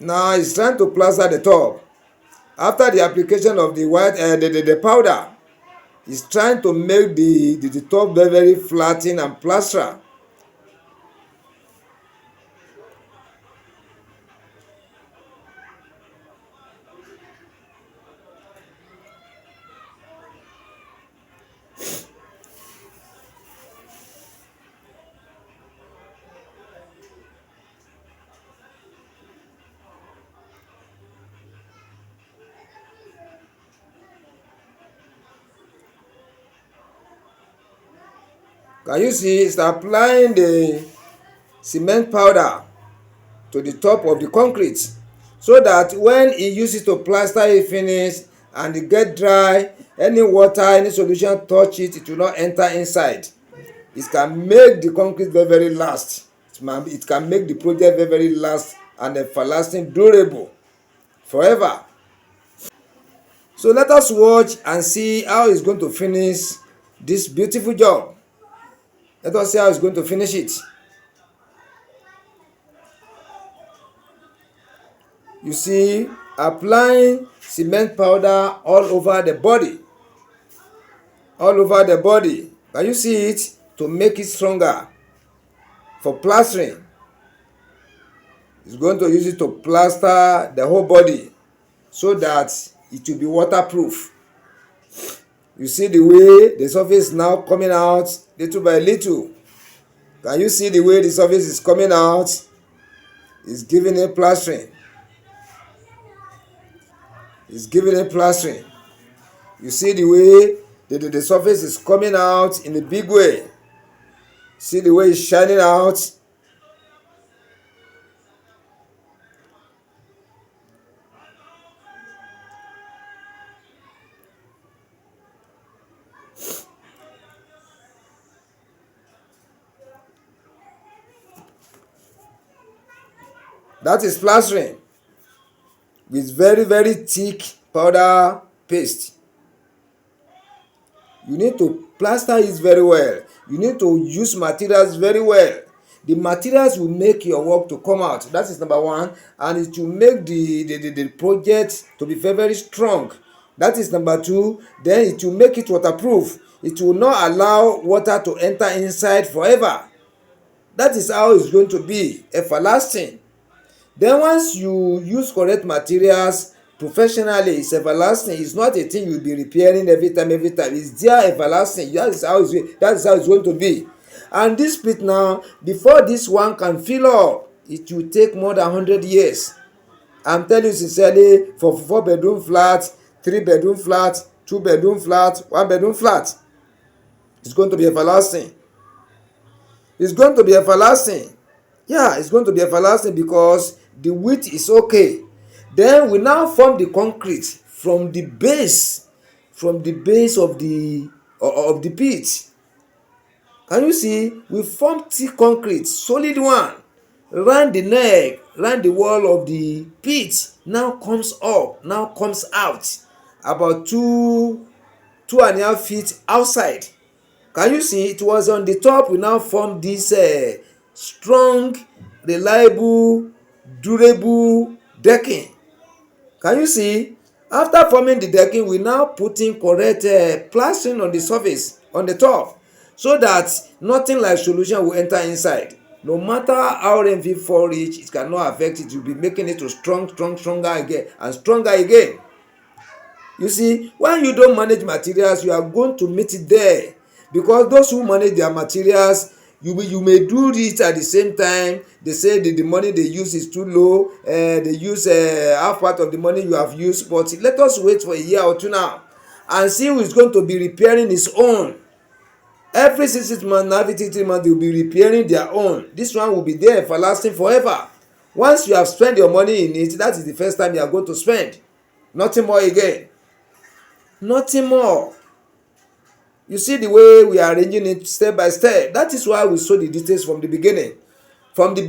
A: Now he's trying to plaster the top. After the application of the white the powder, he's trying to make the top very flatten and plaster. Can you see? He's applying the cement powder to the top of the concrete, so that when he uses to plaster it finish and it get dry, any water, any solution touch it, it will not enter inside. It can make the concrete very last. It can make the project very last and everlasting, durable forever. So let us watch and see how he's going to finish this beautiful job. Let us see how he's going to finish it. You see, applying cement powder all over the body. All over the body. Can you see it? To make it stronger for plastering. He's going to use it to plaster the whole body so that it will be waterproof. You see the way the surface is now coming out little by little. Can you see the way the surface is coming out? It's giving it plastering. It's giving it plastering. You see the way the surface is coming out in a big way. See the way it's shining out. That is plastering with very thick powder paste. You need to plaster it very well. You need to use materials very well. The materials will make your work to come out. That is number one. And it will make the project to be very strong. That is number two. Then it will make it waterproof. It will not allow water to enter inside forever. That is how it's going to be everlasting. Then once you use correct materials professionally. It's everlasting. It's not a thing you'll be repairing every time, every time. It's there everlasting. That is how it's going to be. And this pit now, before this one can fill up, it will take more than 100 years. I'm telling you sincerely, for 4 bedroom flat, 3 bedroom flat, 2 bedroom flat, 1 bedroom flat, it's going to be everlasting. It's going to be everlasting. Yeah, it's going to be everlasting because the width is okay. Then we now form the concrete from the base of the pit. Can you see? We form thick concrete, solid one, round the neck, round the wall of the pit. Now comes up, now comes out, about 2.5 feet outside. Can you see? It was on the top. We now form this strong, reliable, durable decking. Can you see? After forming the decking, we now put in correct plastering on the surface, on the top, so that nothing like solution will enter inside. No matter how rainfall fall reach, it cannot affect it. You'll be making it to stronger again and stronger again. You see, when you don't manage materials, you are going to meet it there, because those who manage their materials, you may do it at the same time. They say the money they use is too low. They use half part of the money you have used. But let us wait for a year or two now and see who is going to be repairing his own. Every 6 months, every 3 months, they will be repairing their own. This one will be there for lasting forever. Once you have spent your money in it, that is the first time you are going to spend. Nothing more again. Nothing more. You see the way we are arranging it step by step. That is why we saw the details from the beginning. From the